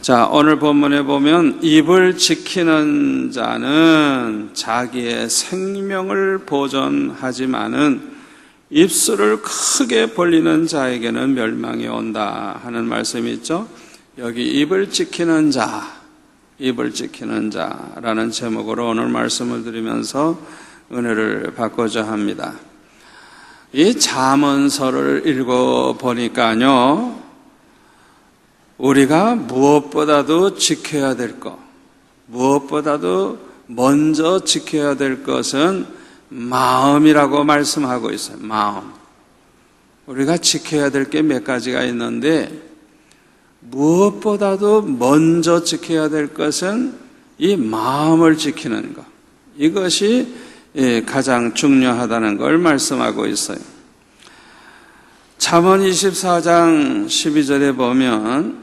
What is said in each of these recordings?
자, 오늘 본문에 보면 입을 지키는 자는 자기의 생명을 보존하지만은 입술을 크게 벌리는 자에게는 멸망이 온다 하는 말씀이 있죠. 여기 입을 지키는 자라는 제목으로 오늘 말씀을 드리면서 은혜를 받고자 합니다. 이 잠언서를 읽어보니까요, 우리가 무엇보다도 지켜야 될 것, 무엇보다도 먼저 지켜야 될 것은 마음이라고 말씀하고 있어요. 마음. 우리가 지켜야 될 게 몇 가지가 있는데 무엇보다도 먼저 지켜야 될 것은 이 마음을 지키는 것. 이것이 가장 중요하다는 걸 말씀하고 있어요. 잠언 24장 12절에 보면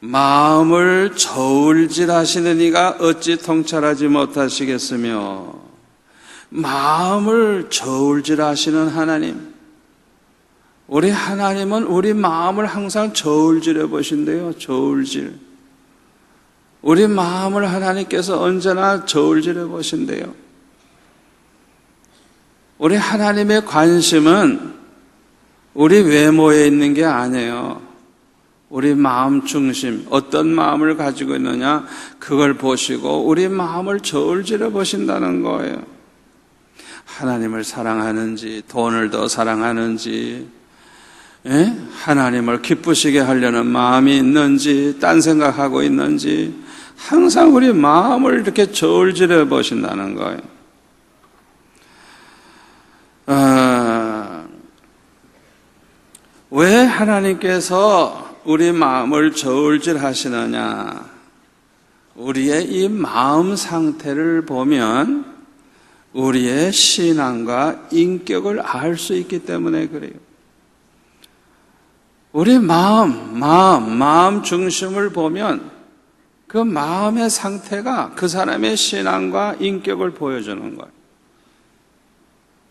마음을 저울질하시는 이가 어찌 통찰하지 못하시겠으며, 마음을 저울질하시는 하나님. 우리 하나님은 우리 마음을 항상 저울질해 보신대요. 저울질. 우리 마음을 하나님께서 언제나 저울질해 보신대요. 우리 하나님의 관심은 우리 외모에 있는 게 아니에요. 우리 마음 중심, 어떤 마음을 가지고 있느냐, 그걸 보시고 우리 마음을 저울질해 보신다는 거예요. 하나님을 사랑하는지, 돈을 더 사랑하는지, 하나님을 기쁘시게 하려는 마음이 있는지, 딴 생각하고 있는지, 항상 우리 마음을 이렇게 저울질해 보신다는 거예요. 왜 하나님께서 우리 마음을 저울질하시느냐? 우리의 이 마음 상태를 보면 우리의 신앙과 인격을 알 수 있기 때문에 그래요. 우리 마음 중심을 보면 그 마음의 상태가 그 사람의 신앙과 인격을 보여주는 거예요.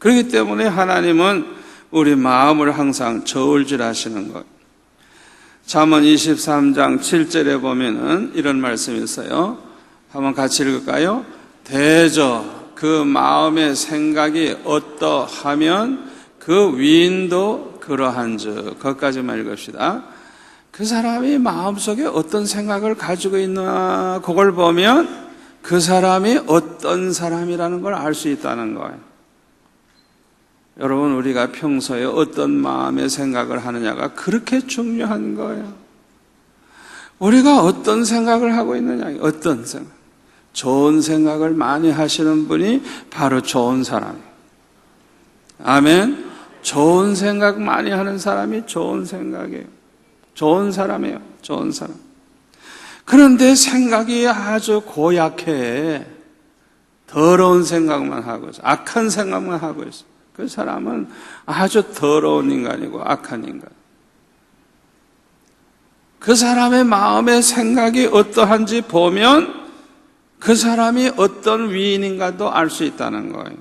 그렇기 때문에 하나님은 우리 마음을 항상 저울질하시는 거예요. 잠언 23장 7절에 보면은 이런 말씀이 있어요. 한번 같이 읽을까요? 대저 그 마음의 생각이 어떠하면 그 위인도 그러한즉. 거기까지만 읽읍시다. 그 사람이 마음속에 어떤 생각을 가지고 있나, 그걸 보면 그 사람이 어떤 사람이라는 걸 알 수 있다는 거예요. 여러분, 우리가 평소에 어떤 마음의 생각을 하느냐가 그렇게 중요한 거예요. 우리가 어떤 생각을 하고 있느냐, 어떤 생각. 좋은 생각을 많이 하시는 분이 바로 좋은 사람이에요. 아멘. 좋은 생각 많이 하는 사람이 좋은 생각이에요. 좋은 사람이에요. 좋은 사람. 그런데 생각이 아주 고약해. 더러운 생각만 하고 있어. 악한 생각만 하고 있어. 그 사람은 아주 더러운 인간이고 악한 인간. 그 사람의 마음의 생각이 어떠한지 보면 그 사람이 어떤 위인인가도 알 수 있다는 거예요.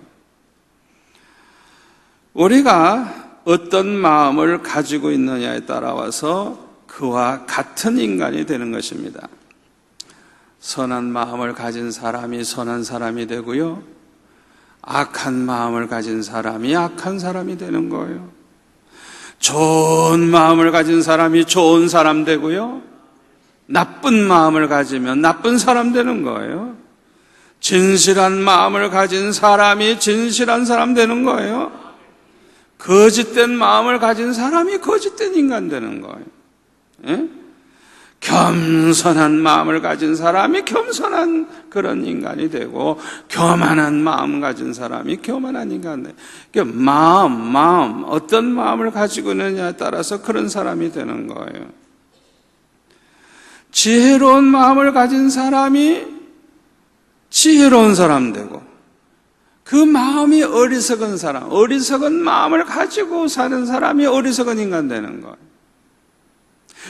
우리가 어떤 마음을 가지고 있느냐에 따라서 그와 같은 인간이 되는 것입니다. 선한 마음을 가진 사람이 선한 사람이 되고요, 악한 마음을 가진 사람이 악한 사람이 되는 거예요. 좋은 마음을 가진 사람이 좋은 사람 되고요, 나쁜 마음을 가지면 나쁜 사람 되는 거예요. 진실한 마음을 가진 사람이 진실한 사람 되는 거예요. 거짓된 마음을 가진 사람이 거짓된 인간 되는 거예요. 예? 겸손한 마음을 가진 사람이 겸손한 그런 인간이 되고, 교만한 마음 가진 사람이 교만한 인간 되고, 그러니까 마음, 어떤 마음을 가지고 있느냐에 따라서 그런 사람이 되는 거예요. 지혜로운 마음을 가진 사람이 지혜로운 사람 되고, 그 마음이 어리석은 사람, 어리석은 마음을 가지고 사는 사람이 어리석은 인간 되는 거예요.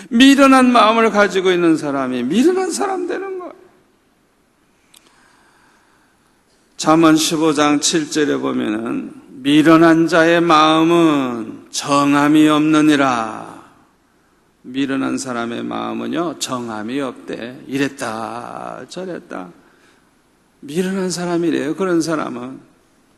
미련한 마음을 가지고 있는 사람이 미련한 사람 되는 거예요. 잠언 15장 7절에 보면은 미련한 자의 마음은 정함이 없느니라. 미련한 사람의 마음은요, 정함이 없대. 이랬다 저랬다. 미련한 사람이래요. 그런 사람은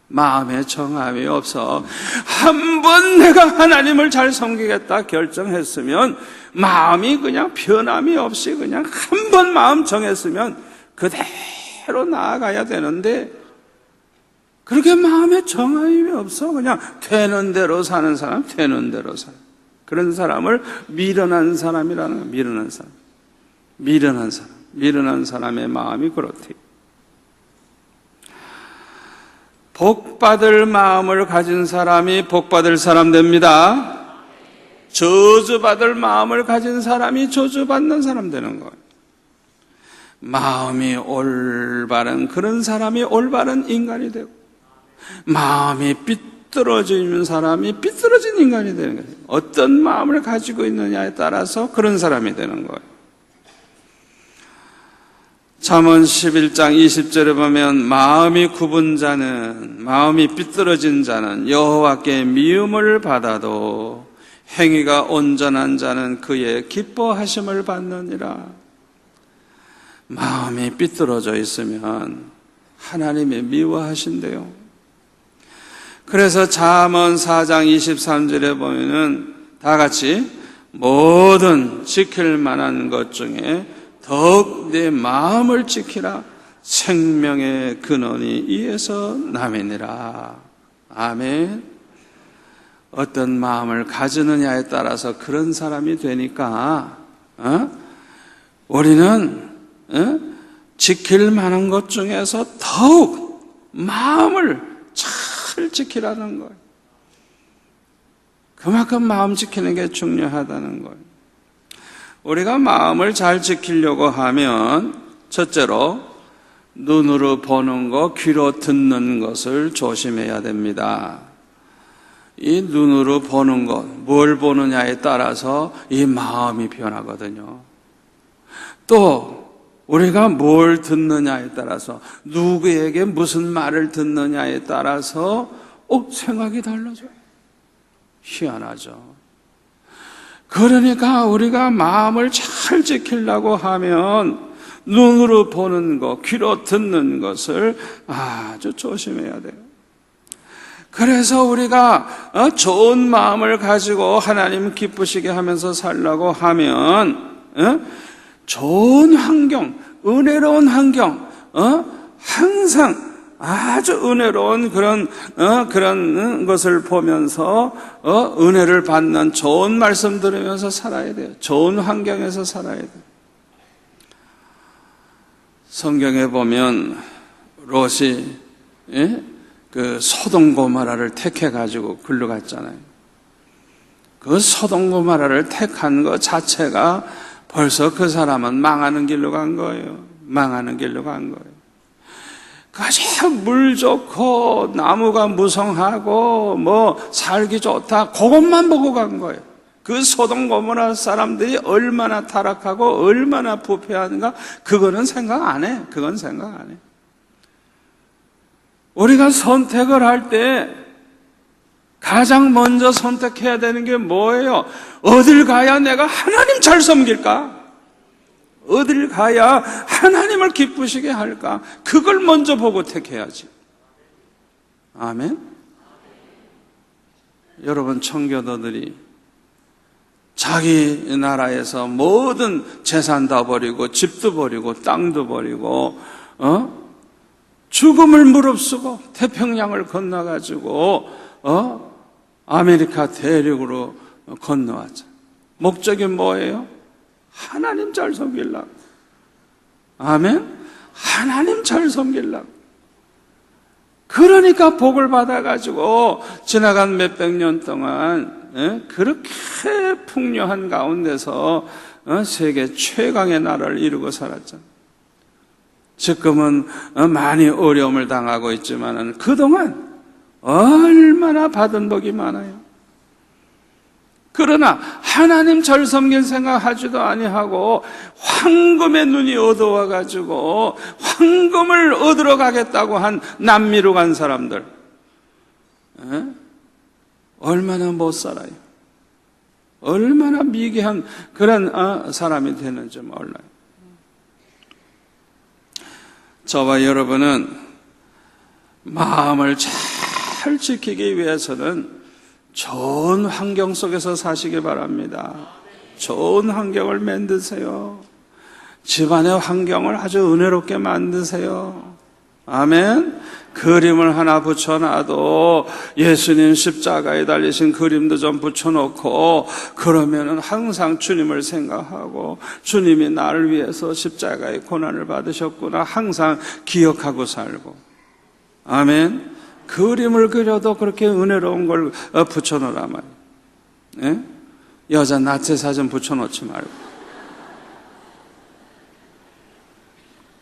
마음에 정함이 없어. 한번 내가 하나님을 잘 섬기겠다 결정했으면 마음이 그냥 변함이 없이 그냥 한 번 마음 정했으면 그대로 나아가야 되는데, 그렇게 마음에 정함이 없어. 그냥 되는 대로 사는 사람, 되는 대로 살아. 그런 사람을 미련한 사람이라는 거야. 미련한 사람. 미련한 사람. 미련한 사람의 마음이 그렇대요. 복받을 마음을 가진 사람이 복받을 사람 됩니다. 저주받을 마음을 가진 사람이 저주받는 사람 되는 거예요. 마음이 올바른 그런 사람이 올바른 인간이 되고, 마음이 삐뚤어지는 사람이 삐뚤어진 인간이 되는 거예요. 어떤 마음을 가지고 있느냐에 따라서 그런 사람이 되는 거예요. 잠언 11장 20절에 보면 마음이 굽은 자는, 마음이 삐뚤어진 자는 여호와께 미움을 받아도 행위가 온전한 자는 그의 기뻐하심을 받느니라. 마음이 삐뚤어져 있으면 하나님이 미워하신대요. 그래서 잠언 4장 23절에 보면은 다 같이 모든 지킬 만한 것 중에 더욱 내 마음을 지키라. 생명의 근원이 이에서 남이니라. 아멘. 어떤 마음을 가지느냐에 따라서 그런 사람이 되니까 우리는 지킬 만한 것 중에서 더욱 마음을 잘 지키라는 거예요. 그만큼 마음 지키는 게 중요하다는 거예요. 우리가 마음을 잘 지키려고 하면 첫째로 눈으로 보는 것, 귀로 듣는 것을 조심해야 됩니다. 이 눈으로 보는 것, 뭘 보느냐에 따라서 이 마음이 변하거든요. 또 우리가 뭘 듣느냐에 따라서, 누구에게 무슨 말을 듣느냐에 따라서 생각이 달라져요. 희한하죠. 그러니까 우리가 마음을 잘 지키려고 하면 눈으로 보는 것, 귀로 듣는 것을 아주 조심해야 돼요. 그래서 우리가 좋은 마음을 가지고 하나님 기쁘시게 하면서 살려고 하면 좋은 환경, 은혜로운 환경, 항상 아주 은혜로운 그런 것을 보면서 은혜를 받는 좋은 말씀 들으면서 살아야 돼요. 좋은 환경에서 살아야 돼요. 성경에 보면 롯이 그 소돔 고모라를 택해 가지고 글로 갔잖아요. 그 소돔 고모라를 택한 것 자체가 벌써 그 사람은 망하는 길로 간 거예요. 망하는 길로 간 거예요. 가장 물 좋고 나무가 무성하고 살기 좋다, 그것만 보고 간 거예요. 그 소돔 고모라 사람들이 얼마나 타락하고 얼마나 부패한가, 그거는 생각 안 해. 그건 생각 안 해. 우리가 선택을 할 때 가장 먼저 선택해야 되는 게 뭐예요? 어딜 가야 내가 하나님 잘 섬길까? 어딜 가야 하나님을 기쁘시게 할까? 그걸 먼저 보고 택해야지. 아멘? 여러분, 청교도들이 자기 나라에서 모든 재산 다 버리고 집도 버리고 땅도 버리고 죽음을 무릅쓰고 태평양을 건너가지고 아메리카 대륙으로 건너왔죠. 목적이 뭐예요? 하나님 잘 섬기려고. 아멘? 하나님 잘 섬기려고. 그러니까 복을 받아가지고 지나간 몇백 년 동안 그렇게 풍요한 가운데서 세계 최강의 나라를 이루고 살았잖아요. 지금은 많이 어려움을 당하고 있지만 그동안 얼마나 받은 복이 많아요. 그러나 하나님 잘 섬길 생각하지도 아니하고 황금의 눈이 어두워가지고 황금을 얻으러 가겠다고 한 남미로 간 사람들 얼마나 못 살아요. 얼마나 미개한 그런 사람이 되는지 몰라요. 저와 여러분은 마음을 잘 지키기 위해서는 좋은 환경 속에서 사시기 바랍니다. 좋은 환경을 만드세요. 집안의 환경을 아주 은혜롭게 만드세요. 아멘. 그림을 하나 붙여놔도 예수님 십자가에 달리신 그림도 좀 붙여놓고, 그러면은 항상 주님을 생각하고 주님이 나를 위해서 십자가의 고난을 받으셨구나 항상 기억하고 살고. 아멘. 그림을 그려도 그렇게 은혜로운 걸 붙여놓으란 말이에요. 예? 여자 나체 사진 붙여놓지 말고.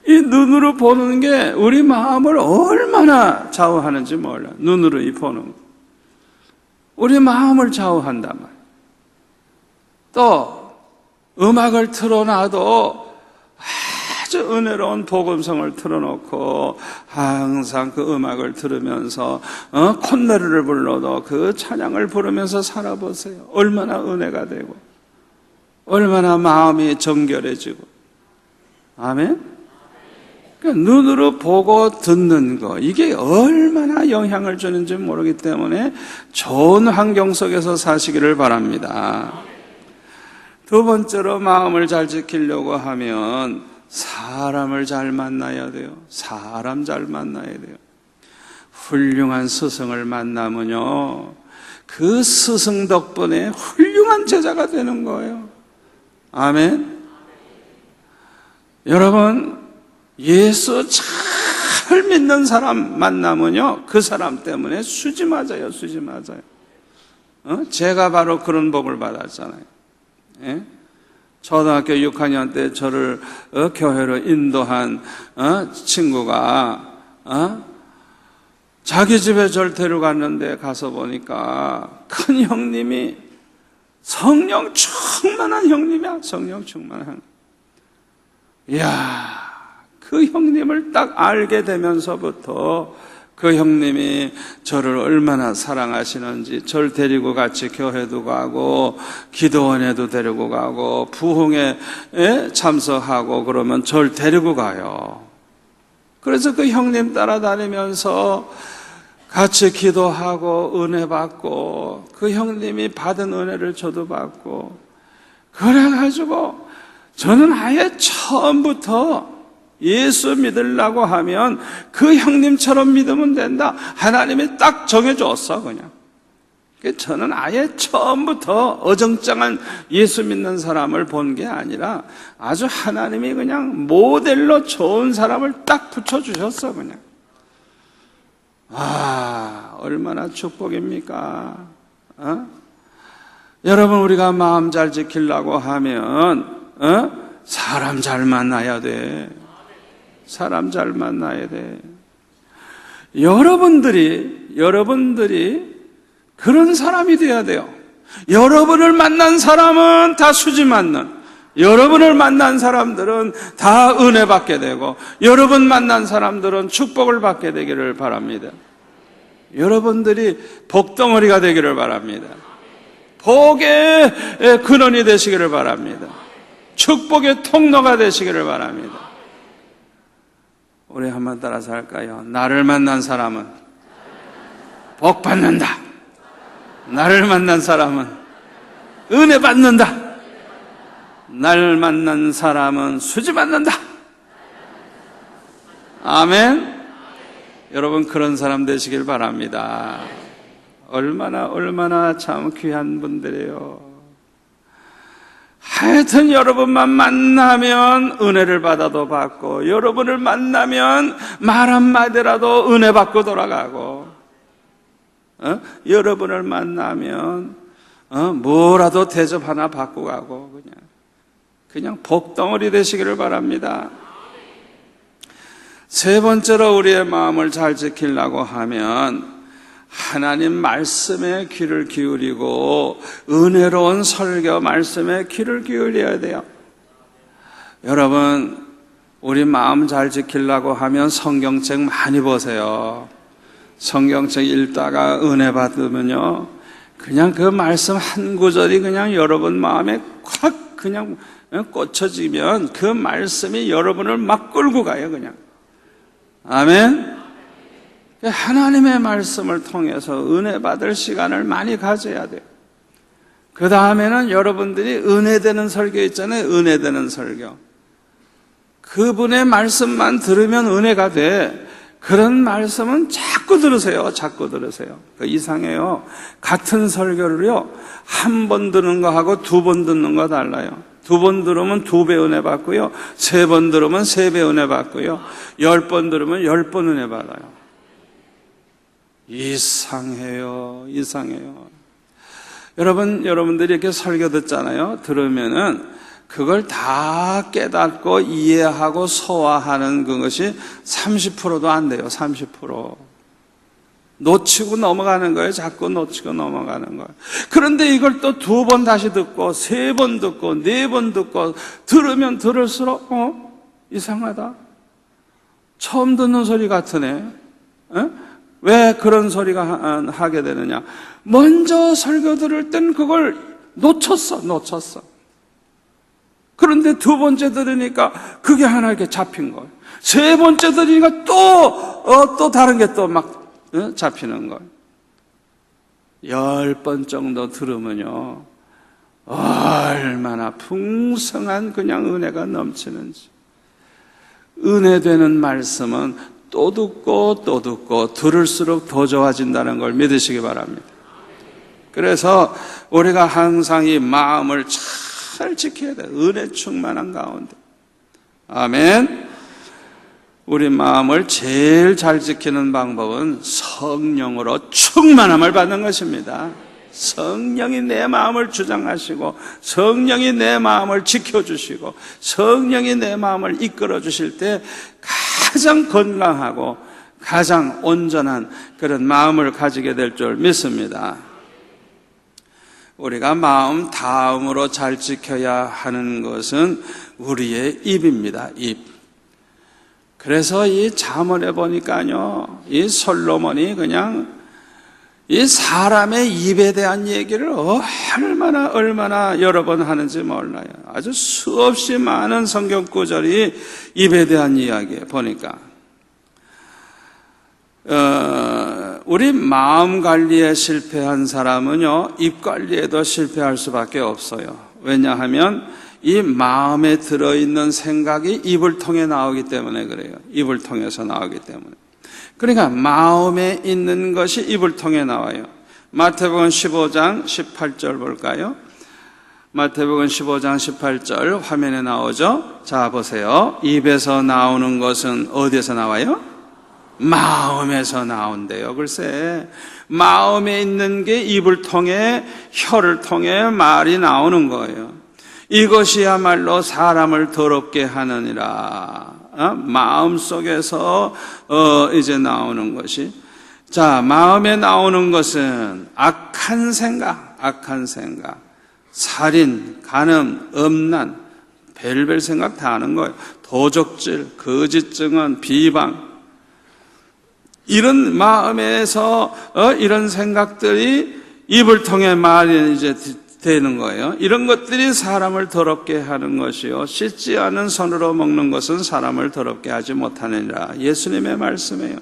이 눈으로 보는 게 우리 마음을 얼마나 좌우하는지 몰라요. 눈으로 이 보는 거. 우리 마음을 좌우한단 말이에요. 또 음악을 틀어놔도 아주 은혜로운 복음성을 틀어놓고 항상 그 음악을 들으면서 콧노래를 불러도 그 찬양을 부르면서 살아보세요. 얼마나 은혜가 되고 얼마나 마음이 정결해지고. 아멘. 그러니까 눈으로 보고 듣는 거, 이게 얼마나 영향을 주는지 모르기 때문에 좋은 환경 속에서 사시기를 바랍니다. 두 번째로 마음을 잘 지키려고 하면 사람을 잘 만나야 돼요. 사람 잘 만나야 돼요. 훌륭한 스승을 만나면요, 그 스승 덕분에 훌륭한 제자가 되는 거예요. 아멘. 여러분, 예수 잘 믿는 사람 만나면요, 그 사람 때문에 수지 맞아요. 수지 맞아요. 제가 바로 그런 복을 받았잖아요. 예? 초등학교 6학년 때 저를 교회로 인도한 친구가 자기 집에 저를 데려갔는데 가서 보니까 큰 형님이 성령 충만한 형님이야. 성령 충만한. 이야, 그 형님을 딱 알게 되면서부터 그 형님이 저를 얼마나 사랑하시는지, 저를 데리고 같이 교회도 가고 기도원에도 데리고 가고 부흥에 참석하고 그러면 저를 데리고 가요. 그래서 그 형님 따라다니면서 같이 기도하고 은혜 받고 그 형님이 받은 은혜를 저도 받고, 그래가지고 저는 아예 처음부터 예수 믿으려고 하면 그 형님처럼 믿으면 된다. 하나님이 딱 정해줬어, 그냥. 저는 아예 처음부터 어정쩡한 예수 믿는 사람을 본 게 아니라 아주 하나님이 그냥 모델로 좋은 사람을 딱 붙여주셨어, 그냥. 얼마나 축복입니까? 여러분, 우리가 마음 잘 지키려고 하면 사람 잘 만나야 돼. 사람 잘 만나야 돼. 여러분들이 그런 사람이 돼야 돼요. 여러분을 만난 사람은 다 수지 맞는, 여러분을 만난 사람들은 다 은혜 받게 되고, 여러분 만난 사람들은 축복을 받게 되기를 바랍니다. 여러분들이 복덩어리가 되기를 바랍니다. 복의 근원이 되시기를 바랍니다. 축복의 통로가 되시기를 바랍니다. 우리 한번 따라서 할까요? 나를 만난 사람은 복 받는다. 나를 만난 사람은 은혜 받는다. 나를 만난 사람은 수지 받는다. 아멘. 여러분, 그런 사람 되시길 바랍니다. 얼마나 참 귀한 분들이에요. 하여튼 여러분만 만나면 은혜를 받아도 받고, 여러분을 만나면 말 한마디라도 은혜 받고 돌아가고, 여러분을 만나면 뭐라도 대접 하나 받고 가고, 그냥 복덩어리 되시기를 바랍니다. 세 번째로 우리의 마음을 잘 지키려고 하면 하나님 말씀에 귀를 기울이고 은혜로운 설교 말씀에 귀를 기울여야 돼요. 여러분, 우리 마음 잘 지키려고 하면 성경책 많이 보세요. 성경책 읽다가 은혜 받으면요, 그냥 그 말씀 한 구절이 그냥 여러분 마음에 확 그냥 꽂혀지면 그 말씀이 여러분을 막 끌고 가요, 그냥. 아멘? 하나님의 말씀을 통해서 은혜 받을 시간을 많이 가져야 돼요. 그 다음에는 여러분들이 은혜되는 설교 있잖아요. 은혜되는 설교. 그분의 말씀만 들으면 은혜가 돼. 그런 말씀은 자꾸 들으세요. 자꾸 들으세요. 이상해요. 같은 설교를요, 한 번 듣는 거하고 두 번 듣는 거 달라요. 두 번 들으면 2배 은혜 받고요. 3번 들으면 3배 은혜 받고요. 10번 들으면 10번 은혜 받아요. 이상해요. 이상해요. 여러분들이 이렇게 설교 듣잖아요. 들으면은 그걸 다 깨닫고 이해하고 소화하는 그것이 30%도 안 돼요. 30%. 놓치고 넘어가는 거예요. 자꾸 놓치고 넘어가는 거예요. 그런데 이걸 또 2번 다시 듣고 3번 듣고 4번 듣고 들으면 들을수록 이상하다. 처음 듣는 소리 같으네. 왜 그런 소리가 하게 되느냐? 먼저 설교 들을 땐 그걸 놓쳤어. 그런데 2번째 들으니까 그게 하나 이렇게 잡힌 거예요. 3번째 들으니까 또 다른 게 또 막 잡히는 거예요. 10번 정도 들으면요, 얼마나 풍성한 그냥 은혜가 넘치는지. 은혜되는 말씀은 또 듣고 들을수록 더 좋아진다는 걸 믿으시기 바랍니다. 그래서 우리가 항상 이 마음을 잘 지켜야 돼요. 은혜 충만한 가운데. 아멘. 우리 마음을 제일 잘 지키는 방법은 성령으로 충만함을 받는 것입니다. 성령이 내 마음을 주장하시고, 성령이 내 마음을 지켜주시고, 성령이 내 마음을 이끌어 주실 때 가장 건강하고 가장 온전한 그런 마음을 가지게 될 줄 믿습니다. 우리가 마음 다음으로 잘 지켜야 하는 것은 우리의 입입니다. 입. 그래서 이 잠언에 보니까요, 이 솔로몬이 그냥 이 사람의 입에 대한 얘기를 얼마나 여러 번 하는지 몰라요. 아주 수없이 많은 성경 구절이 입에 대한 이야기에 보니까 우리 마음 관리에 실패한 사람은요, 입 관리에도 실패할 수밖에 없어요. 왜냐하면 이 마음에 들어있는 생각이 입을 통해 나오기 때문에 그래요. 입을 통해서 나오기 때문에. 그러니까 마음에 있는 것이 입을 통해 나와요. 마태복음 15장 18절 볼까요? 마태복음 15장 18절 화면에 나오죠? 자, 보세요. 입에서 나오는 것은 어디에서 나와요? 마음에서 나온대요. 글쎄, 마음에 있는 게 입을 통해, 혀를 통해 말이 나오는 거예요. 이것이야말로 사람을 더럽게 하느니라. 마음속에서 이제 나오는 것이, 자, 마음에 나오는 것은 악한 생각, 살인, 간음, 음란, 별별 생각 다 하는 거예요. 도적질, 거짓 증언, 비방, 이런 마음에서 이런 생각들이 입을 통해 말이 이제 되는 거예요. 이런 것들이 사람을 더럽게 하는 것이요, 씻지 않은 손으로 먹는 것은 사람을 더럽게 하지 못하느니라. 예수님의 말씀이에요.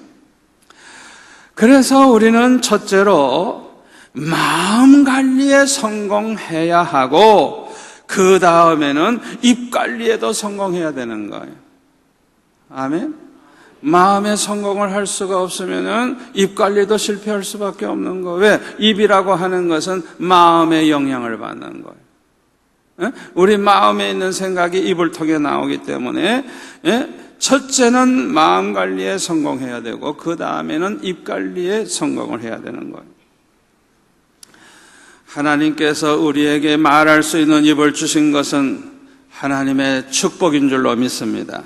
그래서 우리는 첫째로 마음 관리에 성공해야 하고, 그 다음에는 입 관리에도 성공해야 되는 거예요. 아멘. 마음의 성공을 할 수가 없으면은 입 관리도 실패할 수밖에 없는 거예요. 왜? 입이라고 하는 것은 마음의 영향을 받는 거예요. 우리 마음에 있는 생각이 입을 통해 나오기 때문에, 첫째는 마음 관리에 성공해야 되고, 그 다음에는 입 관리에 성공을 해야 되는 거예요. 하나님께서 우리에게 말할 수 있는 입을 주신 것은 하나님의 축복인 줄로 믿습니다.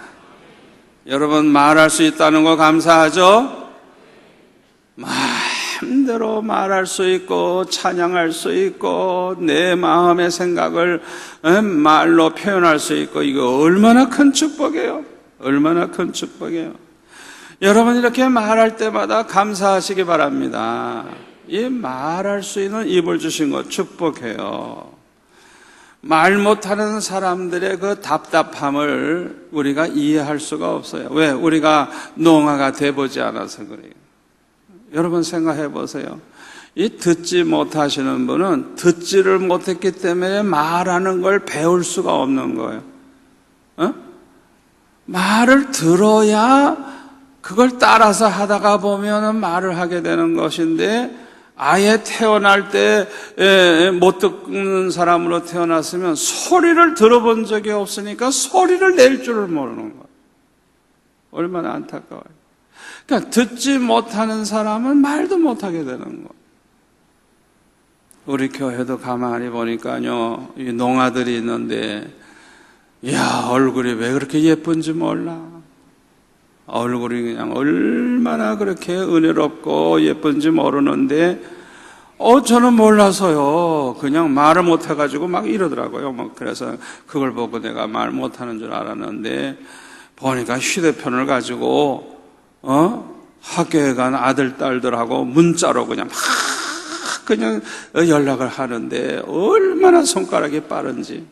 여러분, 말할 수 있다는 거 감사하죠? 마음대로 말할 수 있고 찬양할 수 있고 내 마음의 생각을 말로 표현할 수 있고, 이거 얼마나 큰 축복이에요. 얼마나 큰 축복이에요. 여러분, 이렇게 말할 때마다 감사하시기 바랍니다. 이 말할 수 있는 입을 주신 것 축복해요. 말 못하는 사람들의 그 답답함을 우리가 이해할 수가 없어요. 왜? 우리가 농아가 돼보지 않아서 그래요. 여러분 생각해 보세요. 이 듣지 못하시는 분은 듣지를 못했기 때문에 말하는 걸 배울 수가 없는 거예요. 말을 들어야 그걸 따라서 하다가 보면 말을 하게 되는 것인데, 아예 태어날 때 못 듣는 사람으로 태어났으면 소리를 들어본 적이 없으니까 소리를 낼 줄을 모르는 거예요. 얼마나 안타까워요. 그러니까 듣지 못하는 사람은 말도 못하게 되는 거예요. 우리 교회도 가만히 보니까요, 이 농아들이 있는데, 이야, 얼굴이 왜 그렇게 예쁜지 몰라. 얼굴이 그냥 얼마나 그렇게 은혜롭고 예쁜지 모르는데, 저는 몰라서요. 그냥 말을 못해가지고 막 이러더라고요. 그래서 그걸 보고 내가 말 못하는 줄 알았는데, 보니까 휴대폰을 가지고, 학교에 간 아들, 딸들하고 문자로 그냥 막 그냥 연락을 하는데, 얼마나 손가락이 빠른지.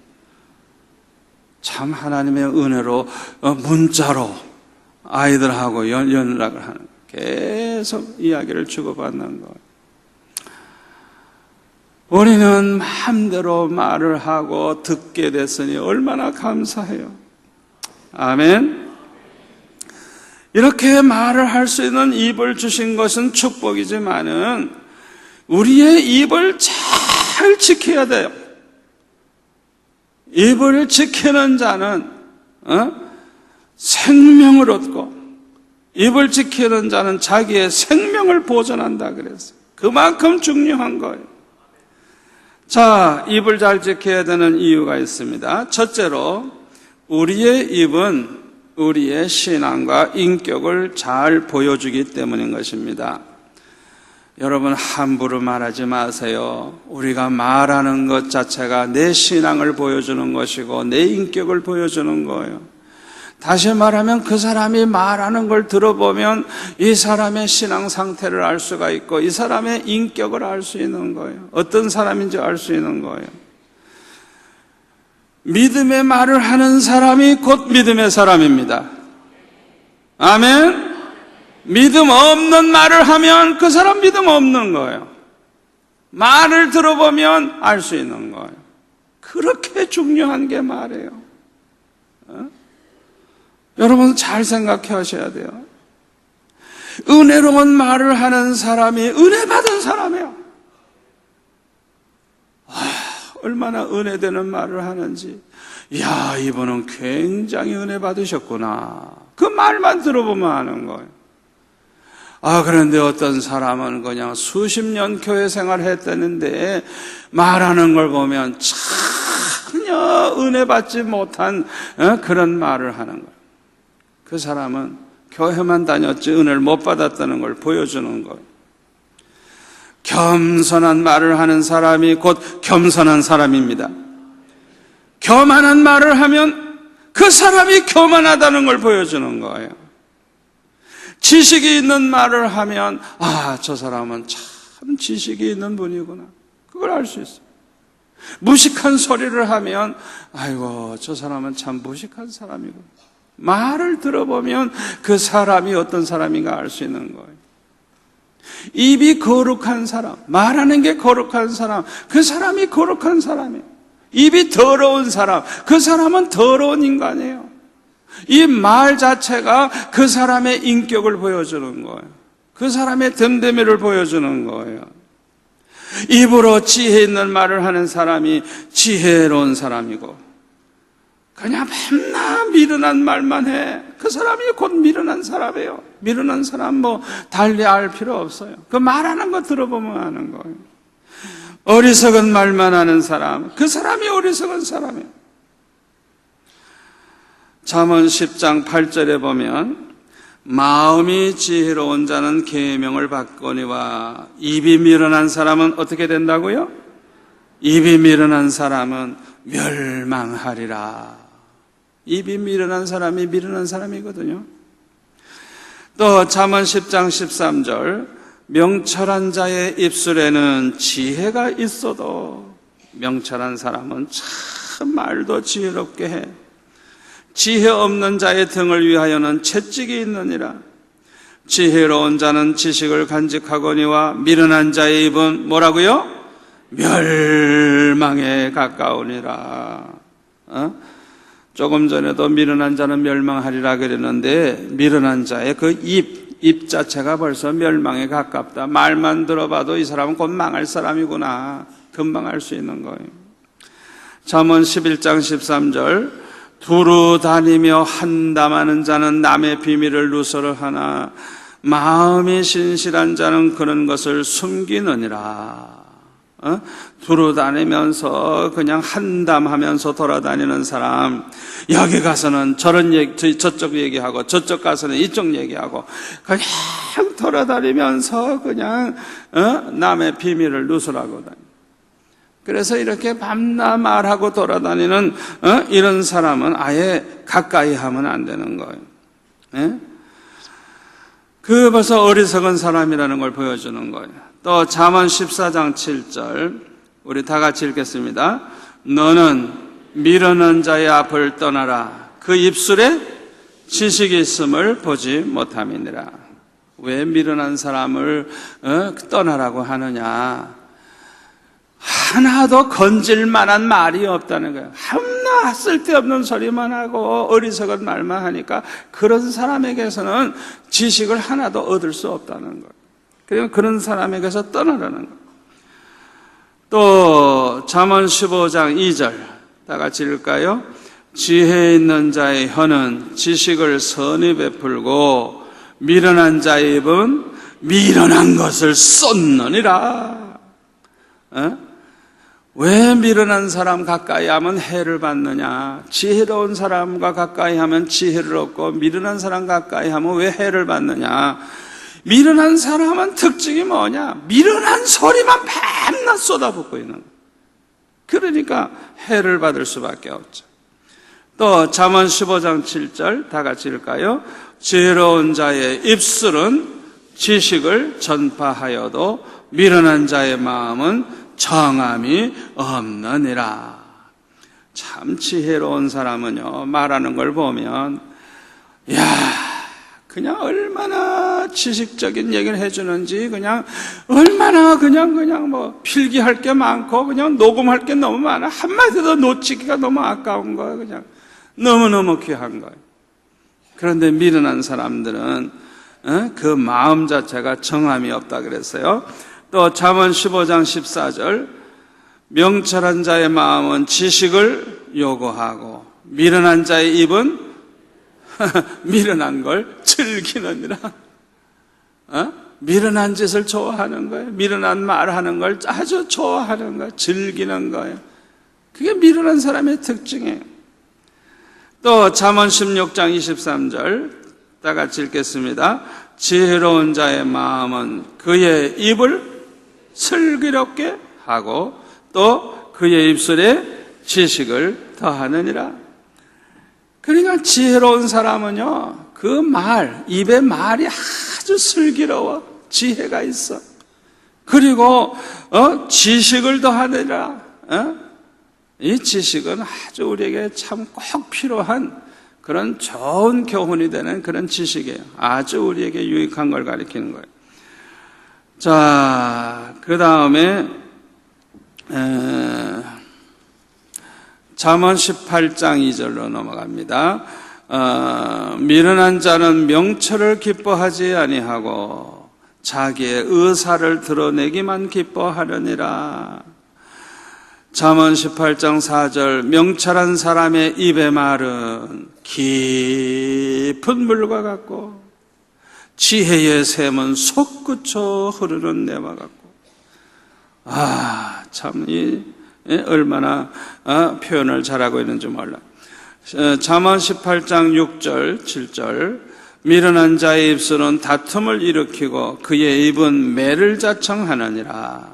참 하나님의 은혜로 문자로 아이들하고 연락을 하는, 계속 이야기를 주고받는 거예요. 우리는 마음대로 말을 하고 듣게 됐으니 얼마나 감사해요. 아멘. 이렇게 말을 할 수 있는 입을 주신 것은 축복이지만은 우리의 입을 잘 지켜야 돼요. 입을 지키는 자는 생명을 얻고, 입을 지키는 자는 자기의 생명을 보존한다 그랬어요. 그만큼 중요한 거예요. 자, 입을 잘 지켜야 되는 이유가 있습니다. 첫째로, 우리의 입은 우리의 신앙과 인격을 잘 보여주기 때문인 것입니다. 여러분, 함부로 말하지 마세요. 우리가 말하는 것 자체가 내 신앙을 보여주는 것이고 내 인격을 보여주는 거예요. 다시 말하면 그 사람이 말하는 걸 들어보면 이 사람의 신앙 상태를 알 수가 있고 이 사람의 인격을 알 수 있는 거예요. 어떤 사람인지 알 수 있는 거예요. 믿음의 말을 하는 사람이 곧 믿음의 사람입니다. 아멘. 믿음 없는 말을 하면 그 사람 믿음 없는 거예요. 말을 들어보면 알 수 있는 거예요. 그렇게 중요한 게 말이에요. 여러분 잘 생각해 하셔야 돼요. 은혜로운 말을 하는 사람이 은혜 받은 사람이에요. 얼마나 은혜되는 말을 하는지. 이야, 이분은 굉장히 은혜 받으셨구나. 그 말만 들어보면 아는 거예요. 그런데 어떤 사람은 그냥 수십 년 교회 생활을 했다는데 말하는 걸 보면 전혀 은혜 받지 못한 그런 말을 하는 거예요. 그 사람은 교회만 다녔지 은혜를 못 받았다는 걸 보여주는 거예요. 겸손한 말을 하는 사람이 곧 겸손한 사람입니다. 교만한 말을 하면 그 사람이 교만하다는 걸 보여주는 거예요. 지식이 있는 말을 하면 저 사람은 참 지식이 있는 분이구나. 그걸 알 수 있어요. 무식한 소리를 하면 아이고 저 사람은 참 무식한 사람이구나. 말을 들어보면 그 사람이 어떤 사람인가 알 수 있는 거예요. 입이 거룩한 사람, 말하는 게 거룩한 사람, 그 사람이 거룩한 사람이에요. 입이 더러운 사람, 그 사람은 더러운 인간이에요. 이 말 자체가 그 사람의 인격을 보여주는 거예요. 그 사람의 됨됨이를 보여주는 거예요. 입으로 지혜 있는 말을 하는 사람이 지혜로운 사람이고, 그냥 맨날 미련한 말만 해. 그 사람이 곧 미련한 사람이에요. 미련한 사람 달리 알 필요 없어요. 그 말하는 거 들어보면 아는 거예요. 어리석은 말만 하는 사람, 그 사람이 어리석은 사람이에요. 잠언 10장 8절에 보면 마음이 지혜로운 자는 계명을 받거니와 입이 미련한 사람은 어떻게 된다고요? 입이 미련한 사람은 멸망하리라. 입이 미련한 사람이 미련한 사람이거든요. 또 잠언 10장 13절 명철한 자의 입술에는 지혜가 있어도 명철한 사람은 참 말도 지혜롭게 해. 지혜 없는 자의 등을 위하여는 채찍이 있느니라. 지혜로운 자는 지식을 간직하거니와 미련한 자의 입은 뭐라고요? 멸망에 가까우니라. 조금 전에도 미련한 자는 멸망하리라 그랬는데 미련한 자의 그 입 자체가 벌써 멸망에 가깝다. 말만 들어봐도 이 사람은 곧 망할 사람이구나. 금방 알 수 있는 거예요. 잠언 11장 13절 두루 다니며 한담하는 자는 남의 비밀을 누설하나 마음이 신실한 자는 그런 것을 숨기느니라. 두루 다니면서 그냥 한담하면서 돌아다니는 사람, 여기 가서는 저런 얘기, 저쪽 얘기하고 저쪽 가서는 이쪽 얘기하고 그냥 돌아다니면서 그냥 남의 비밀을 누설하고 다니. 그래서 이렇게 밤낮 말하고 돌아다니는 이런 사람은 아예 가까이 하면 안 되는 거예요. 그 벌써 어리석은 사람이라는 걸 보여주는 거예요. 또 잠언 14장 7절 우리 다 같이 읽겠습니다. 너는 미련한 자의 앞을 떠나라. 그 입술에 지식이 있음을 보지 못함이니라. 왜 미련한 사람을 떠나라고 하느냐? 하나도 건질 만한 말이 없다는 거예요. 하나 쓸데없는 소리만 하고 어리석은 말만 하니까 그런 사람에게서는 지식을 하나도 얻을 수 없다는 거예요. 그리고 그런 사람에게서 떠나라는 거예요. 또 잠언 15장 2절 다 같이 읽을까요? 지혜 있는 자의 혀는 지식을 선히 베풀고 미련한 자의 입은 미련한 것을 쏟느니라. 왜 미련한 사람 가까이 하면 해를 받느냐? 지혜로운 사람과 가까이 하면 지혜를 얻고 미련한 사람 가까이 하면 왜 해를 받느냐? 미련한 사람은 특징이 뭐냐? 미련한 소리만 밤낮 쏟아붓고 있는 거예요. 그러니까 해를 받을 수밖에 없죠. 또 잠언 15장 7절 다 같이 읽을까요? 지혜로운 자의 입술은 지식을 전파하여도 미련한 자의 마음은 정함이 없느니라. 참 지혜로운 사람은요, 말하는 걸 보면 그냥 얼마나 지식적인 얘기를 해주는지, 그냥 얼마나 그냥 뭐 필기할 게 많고 그냥 녹음할 게 너무 많아. 한마디도 놓치기가 너무 아까운 거예요. 그냥 너무너무 귀한 거예요. 그런데 미련한 사람들은 그 마음 자체가 정함이 없다 그랬어요. 또 잠언 15장 14절 명철한 자의 마음은 지식을 요구하고 미련한 자의 입은 미련한 걸 즐기느니라. 미련한 짓을 좋아하는 거예요. 미련한 말하는 걸 아주 좋아하는 거예요. 즐기는 거예요. 그게 미련한 사람의 특징이에요. 또 잠언 16장 23절 다 같이 읽겠습니다. 지혜로운 자의 마음은 그의 입을 슬기롭게 하고 또 그의 입술에 지식을 더하느니라. 그러니까 지혜로운 사람은요, 그 말, 입의 말이 아주 슬기로워. 지혜가 있어. 그리고 지식을 더하느니라. 이 지식은 아주 우리에게 참 꼭 필요한 그런 좋은 교훈이 되는 그런 지식이에요. 아주 우리에게 유익한 걸 가리키는 거예요. 자, 그 다음에 잠언 18장 2절로 넘어갑니다. 미련한 자는 명철을 기뻐하지 아니하고 자기의 의사를 드러내기만 기뻐하려니라. 잠언 18장 4절 명철한 사람의 입의 말은 깊은 물과 같고 지혜의 샘은 솟구쳐 흐르는 내와 같고. 참 얼마나 표현을 잘하고 있는지 몰라. 잠언 18장 6절 7절 미련한 자의 입술은 다툼을 일으키고 그의 입은 매를 자청하느니라.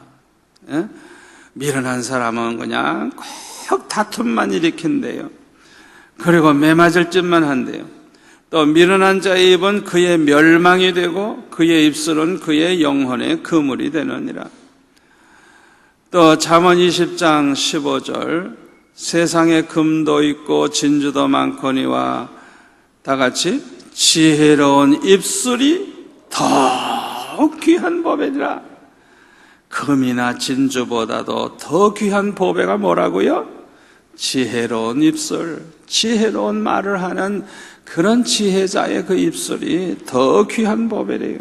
미련한 사람은 그냥 꼭 다툼만 일으킨대요. 그리고 매 맞을 짓만 한대요. 또 미련한 자의 입은 그의 멸망이 되고 그의 입술은 그의 영혼의 그물이 되느니라. 또 잠언 20장 15절 세상에 금도 있고 진주도 많거니와 다같이 지혜로운 입술이 더 귀한 보배니라. 금이나 진주보다도 더 귀한 보배가 뭐라고요? 지혜로운 입술, 지혜로운 말을 하는 그런 지혜자의 그 입술이 더 귀한 보배래요.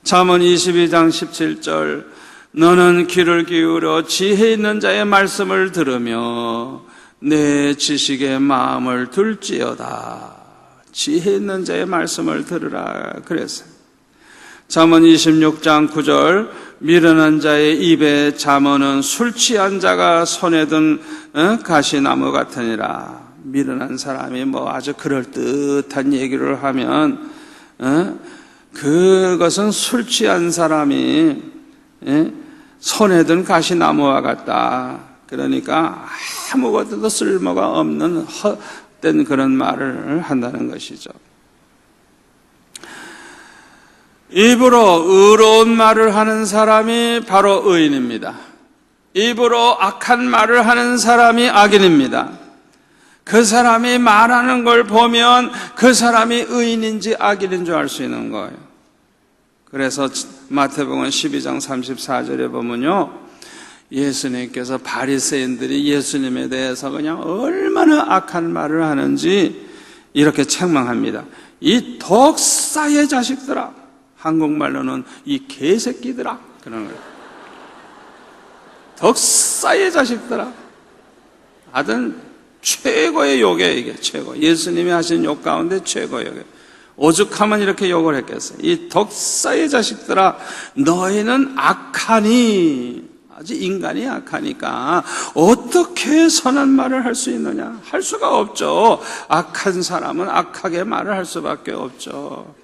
잠언 22장 17절 너는 귀를 기울여 지혜 있는 자의 말씀을 들으며 내 지식의 마음을 둘지어다. 지혜 있는 자의 말씀을 들으라 그랬어요. 잠언 26장 9절 미련한 자의 입에 잠언은 술 취한 자가 손에 든 가시나무 같으니라. 미련한 사람이 뭐 아주 그럴듯한 얘기를 하면 그것은 술 취한 사람이 손에 든 가시나무와 같다. 그러니까 아무것도 쓸모가 없는 헛된 그런 말을 한다는 것이죠. 입으로 의로운 말을 하는 사람이 바로 의인입니다. 입으로 악한 말을 하는 사람이 악인입니다. 그 사람이 말하는 걸 보면 그 사람이 의인인지 악인인 줄 알 수 있는 거예요. 그래서 마태복음 12장 34절에 보면요, 예수님께서 바리새인들이 예수님에 대해서 그냥 얼마나 악한 말을 하는지 이렇게 책망합니다. 이 독사의 자식들아, 한국말로는 이 개새끼들아, 그런 거예요. 독사의 자식들아. 하여튼 최고의 욕이에요, 이게 최고. 예수님이 하신 욕 가운데 최고의 욕이에요. 오죽하면 이렇게 욕을 했겠어요. 이 독사의 자식들아, 너희는 악하니, 아주 인간이 악하니까 어떻게 선한 말을 할 수 있느냐? 할 수가 없죠. 악한 사람은 악하게 말을 할 수밖에 없죠.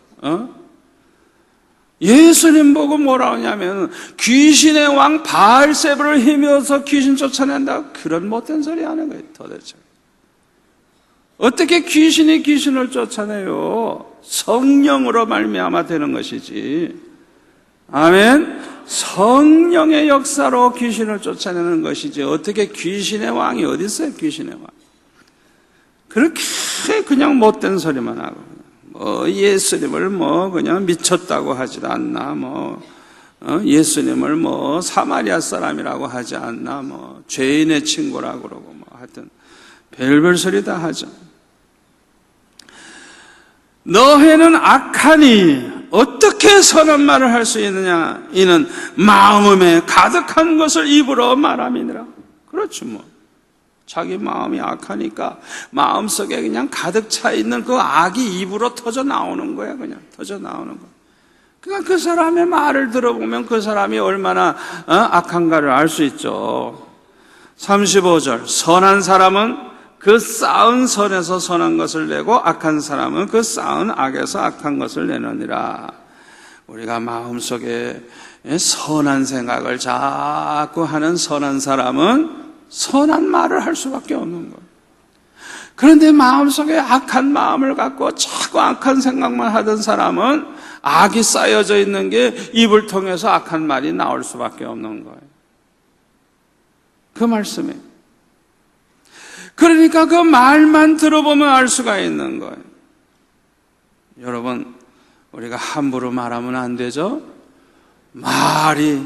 예수님 보고 뭐라 하냐면 귀신의 왕 바알세불을 힘입어서 귀신 쫓아낸다. 그런 못된 소리 하는 거예요, 도대체. 어떻게 귀신이 귀신을 쫓아내요? 성령으로 말미암아 되는 것이지. 아멘. 성령의 역사로 귀신을 쫓아내는 것이지 어떻게 귀신의 왕이 어디 있어요? 귀신의 왕. 그렇게 그냥 못된 소리만 하고 예수님을 그냥 미쳤다고 하지도 않나, 예수님을 사마리아 사람이라고 하지 않나, 죄인의 친구라고 그러고 하여튼 별별 소리 다 하죠. 너희는 악하니 어떻게 선한 말을 할 수 있느냐? 이는 마음에 가득한 것을 입으로 말함이니라. 그렇죠, 자기 마음이 악하니까 마음속에 그냥 가득 차 있는 그 악이 입으로 터져 나오는 거야. 그냥 터져 나오는 거야. 그러니까 그 사람의 말을 들어보면 그 사람이 얼마나 악한가를 알 수 있죠. 35절 선한 사람은 그 쌓은 선에서 선한 것을 내고 악한 사람은 그 쌓은 악에서 악한 것을 내느니라. 우리가 마음속에 선한 생각을 자꾸 하는 선한 사람은 선한 말을 할 수밖에 없는 거예요. 그런데 마음속에 악한 마음을 갖고 자꾸 악한 생각만 하던 사람은 악이 쌓여져 있는 게 입을 통해서 악한 말이 나올 수밖에 없는 거예요. 그 말씀이에요. 그러니까 그 말만 들어보면 알 수가 있는 거예요. 여러분, 우리가 함부로 말하면 안 되죠? 말이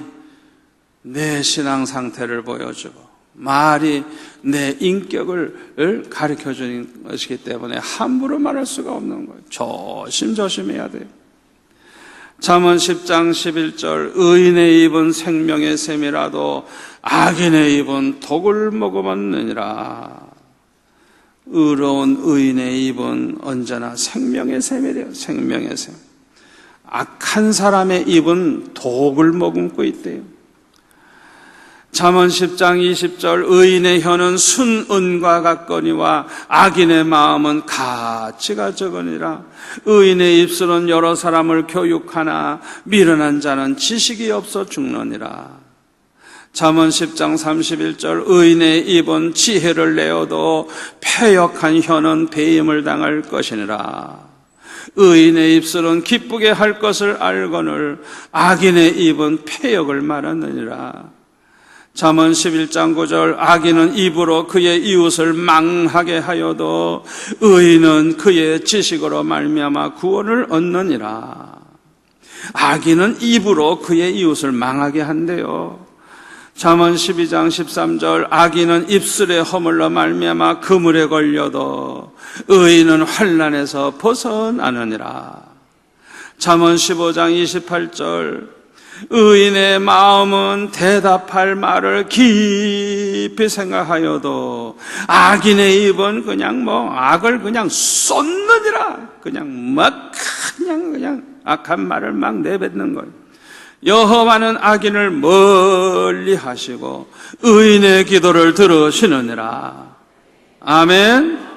내 신앙 상태를 보여주고 말이 내 인격을 가르쳐주는 것이기 때문에 함부로 말할 수가 없는 거예요. 조심조심해야 돼요. 잠언 10장 11절 의인의 입은 생명의 샘이라도 악인의 입은 독을 머금었느니라. 의로운 의인의 입은 언제나 생명의 샘이래요. 생명의 샘. 악한 사람의 입은 독을 머금고 있대요. 잠언 10장 20절 의인의 혀는 순은과 같거니와 악인의 마음은 가치가 적으니라. 의인의 입술은 여러 사람을 교육하나 미련한 자는 지식이 없어 죽느니라. 잠언 10장 31절 의인의 입은 지혜를 내어도 패역한 혀는 배임을 당할 것이니라. 의인의 입술은 기쁘게 할 것을 알거늘 악인의 입은 패역을 말하느니라. 잠언 11장 9절 악인은 입으로 그의 이웃을 망하게 하여도 의인은 그의 지식으로 말미암아 구원을 얻느니라. 악인은 입으로 그의 이웃을 망하게 한대요. 잠언 12장 13절 악인은 입술에 허물러 말미암아 그물에 걸려도 의인은 환난에서 벗어나느니라. 잠언 15장 28절 의인의 마음은 대답할 말을 깊이 생각하여도 악인의 입은 그냥 악을 그냥 쏟느니라. 그냥 악한 말을 막 내뱉는 거예요. 여호와는 악인을 멀리 하시고 의인의 기도를 들으시느니라. 아멘.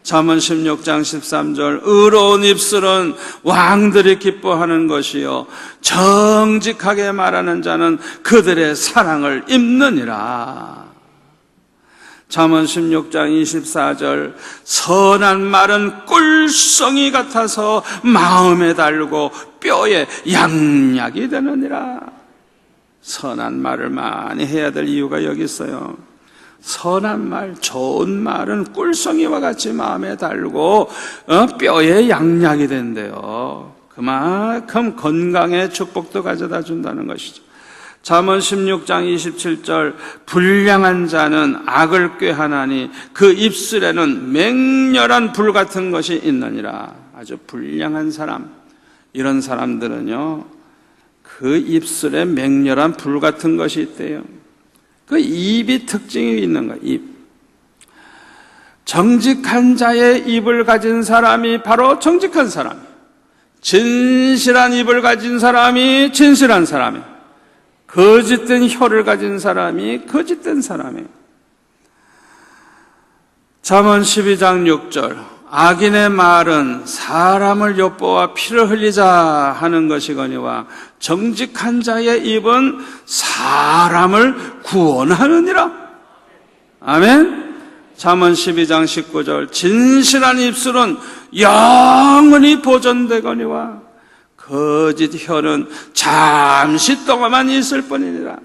잠언 16장 13절 의로운 입술은 왕들이 기뻐하는 것이요 정직하게 말하는 자는 그들의 사랑을 입느니라. 잠언 16장 24절 선한 말은 꿀송이 같아서 마음에 달고 뼈에 양약이 되느니라. 선한 말을 많이 해야 될 이유가 여기 있어요. 선한 말, 좋은 말은 꿀송이와 같이 마음에 달고 뼈에 양약이 된대요. 그만큼 건강의 축복도 가져다 준다는 것이죠. 잠언 16장 27절 불량한 자는 악을 꾀하나니 그 입술에는 맹렬한 불 같은 것이 있느니라. 아주 불량한 사람, 이런 사람들은요 그 입술에 맹렬한 불 같은 것이 있대요. 그 입이 특징이 있는 거예요. 입. 정직한 자의 입을 가진 사람이 바로 정직한 사람, 진실한 입을 가진 사람이 진실한 사람이에요. 거짓된 혀를 가진 사람이 거짓된 사람이에요. 잠언 12장 6절 악인의 말은 사람을 엿보아 피를 흘리자 하는 것이거니와 정직한 자의 입은 사람을 구원하느니라. 아멘. 잠언 12장 19절 진실한 입술은 영원히 보존되거니와 거짓 혀는 잠시 동안만 있을 뿐이니라.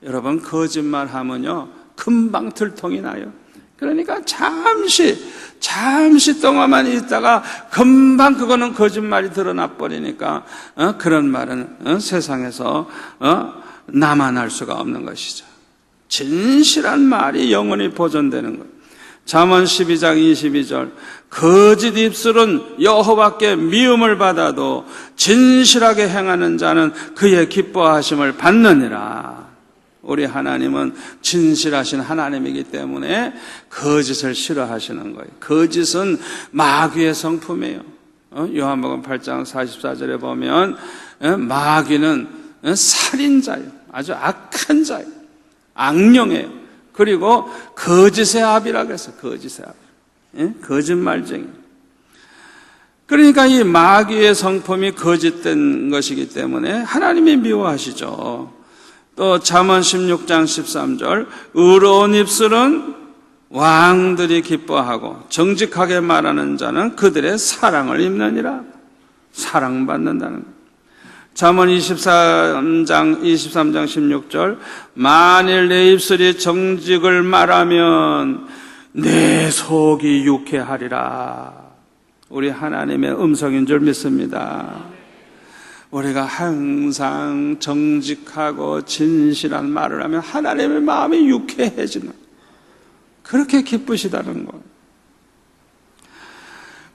여러분 거짓말하면요 금방 들통이 나요. 그러니까 잠시 동안만 있다가 금방 그거는 거짓말이 드러나 버리니까 그런 말은 세상에서 남아날 수가 없는 것이죠. 진실한 말이 영원히 보존되는 것. 잠언 12장 22절 거짓 입술은 여호와께 미움을 받아도 진실하게 행하는 자는 그의 기뻐하심을 받느니라. 우리 하나님은 진실하신 하나님이기 때문에 거짓을 싫어하시는 거예요. 거짓은 마귀의 성품이에요. 요한복음 8장 44절에 보면 마귀는 살인자예요. 아주 악한 자예요. 악령이에요. 그리고 거짓의 아비라고 해서 거짓의 아비, 거짓말쟁이. 그러니까 이 마귀의 성품이 거짓된 것이기 때문에 하나님이 미워하시죠. 또 잠언 16장 13절 의로운 입술은 왕들이 기뻐하고 정직하게 말하는 자는 그들의 사랑을 입느니라. 사랑받는다는 것. 잠언 23장 16절 만일 내 입술이 정직을 말하면 내 속이 유쾌하리라. 우리 하나님의 음성인 줄 믿습니다. 우리가 항상 정직하고 진실한 말을 하면 하나님의 마음이 유쾌해지는, 그렇게 기쁘시다는 것.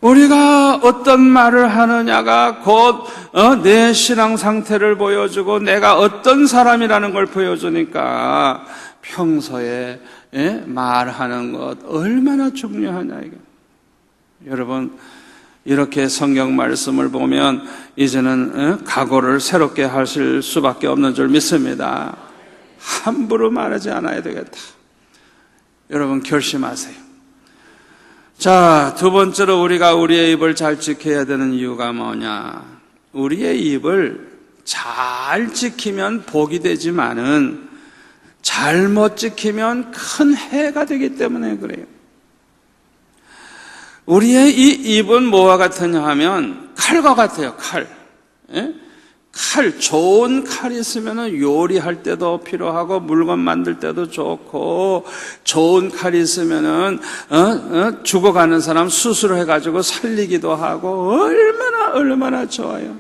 우리가 어떤 말을 하느냐가 곧 내 신앙 상태를 보여주고 내가 어떤 사람이라는 걸 보여주니까 평소에 말하는 것 얼마나 중요하냐 이게. 여러분 이렇게 성경 말씀을 보면 이제는 각오를 새롭게 하실 수밖에 없는 줄 믿습니다. 함부로 말하지 않아야 되겠다. 여러분 결심하세요. 자, 두 번째로 우리가 우리의 입을 잘 지켜야 되는 이유가 뭐냐? 우리의 입을 잘 지키면 복이 되지만은 잘못 지키면 큰 해가 되기 때문에 그래요. 우리의 이 입은 뭐와 같으냐 하면 칼과 같아요. 칼. 예? 칼, 좋은 칼이 있으면 요리할 때도 필요하고 물건 만들 때도 좋고, 좋은 칼이 있으면 죽어가는 사람 수술해가지고 살리기도 하고 얼마나 좋아요.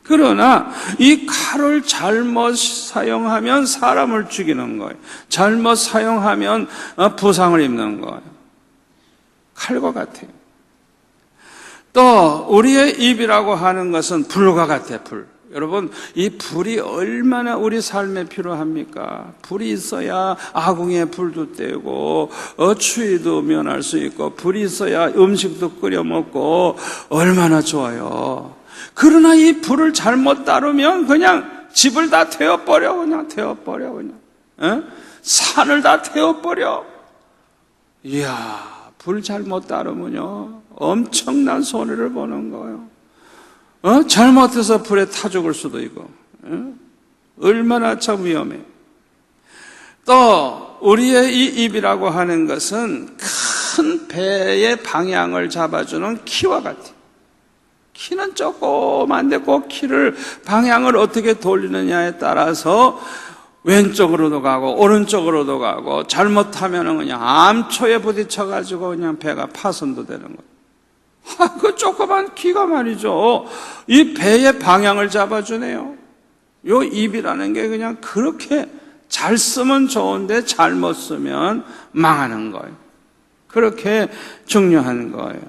그러나 이 칼을 잘못 사용하면 사람을 죽이는 거예요. 잘못 사용하면 부상을 입는 거예요. 칼과 같아요. 또 우리의 입이라고 하는 것은 불과 같아요. 불. 여러분, 이 불이 얼마나 우리 삶에 필요합니까? 불이 있어야 아궁이에 불도 떼고 추위도 면할 수 있고, 불이 있어야 음식도 끓여 먹고 얼마나 좋아요. 그러나 이 불을 잘못 다루면 그냥 집을 다 태워버려. 그냥 산을 다 태워버려. 이야, 불 잘못 다루면요 엄청난 손해를 보는 거예요. 잘못해서 불에 타 죽을 수도 있고, 얼마나 참 위험해. 또 우리의 이 입이라고 하는 것은 큰 배의 방향을 잡아주는 키와 같아요. 키는 조그만데 그 키를 방향을 어떻게 돌리느냐에 따라서 왼쪽으로도 가고 오른쪽으로도 가고, 잘못하면 그냥 암초에 부딪혀가지고 그냥 배가 파손도 되는 거예요. 그 조그만 키가 말이죠, 이 배의 방향을 잡아주네요. 요 입이라는 게 그냥 그렇게 잘 쓰면 좋은데 잘못 쓰면 망하는 거예요. 그렇게 중요한 거예요.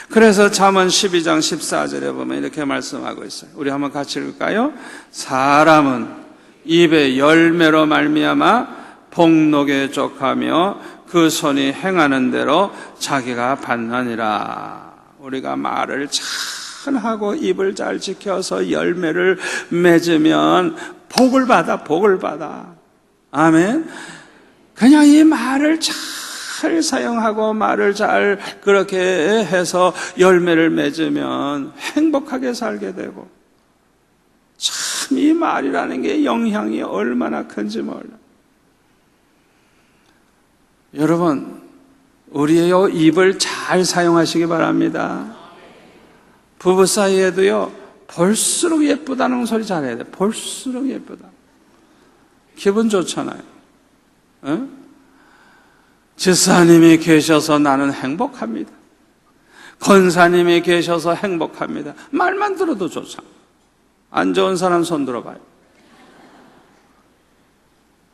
그래서 잠언 12장 14절에 보면 이렇게 말씀하고 있어요. 우리 한번 같이 읽을까요? 사람은 입의 열매로 말미암아 복록에 족하며 그 손이 행하는 대로 자기가 받느니라. 우리가 말을 잘 하고 입을 잘 지켜서 열매를 맺으면 복을 받아. 아멘. 그냥 이 말을 잘 사용하고 말을 잘 그렇게 해서 열매를 맺으면 행복하게 살게 되고, 참 이 말이라는 게 영향이 얼마나 큰지 몰라. 여러분, 우리의 입을 잘 사용하시기 바랍니다. 부부 사이에도요, 볼수록 예쁘다는 소리 잘해야 돼. 볼수록 예쁘다. 기분 좋잖아요. 지사님이 계셔서 나는 행복합니다. 권사님이 계셔서 행복합니다. 말만 들어도 좋잖아. 안 좋은 사람 손 들어봐요.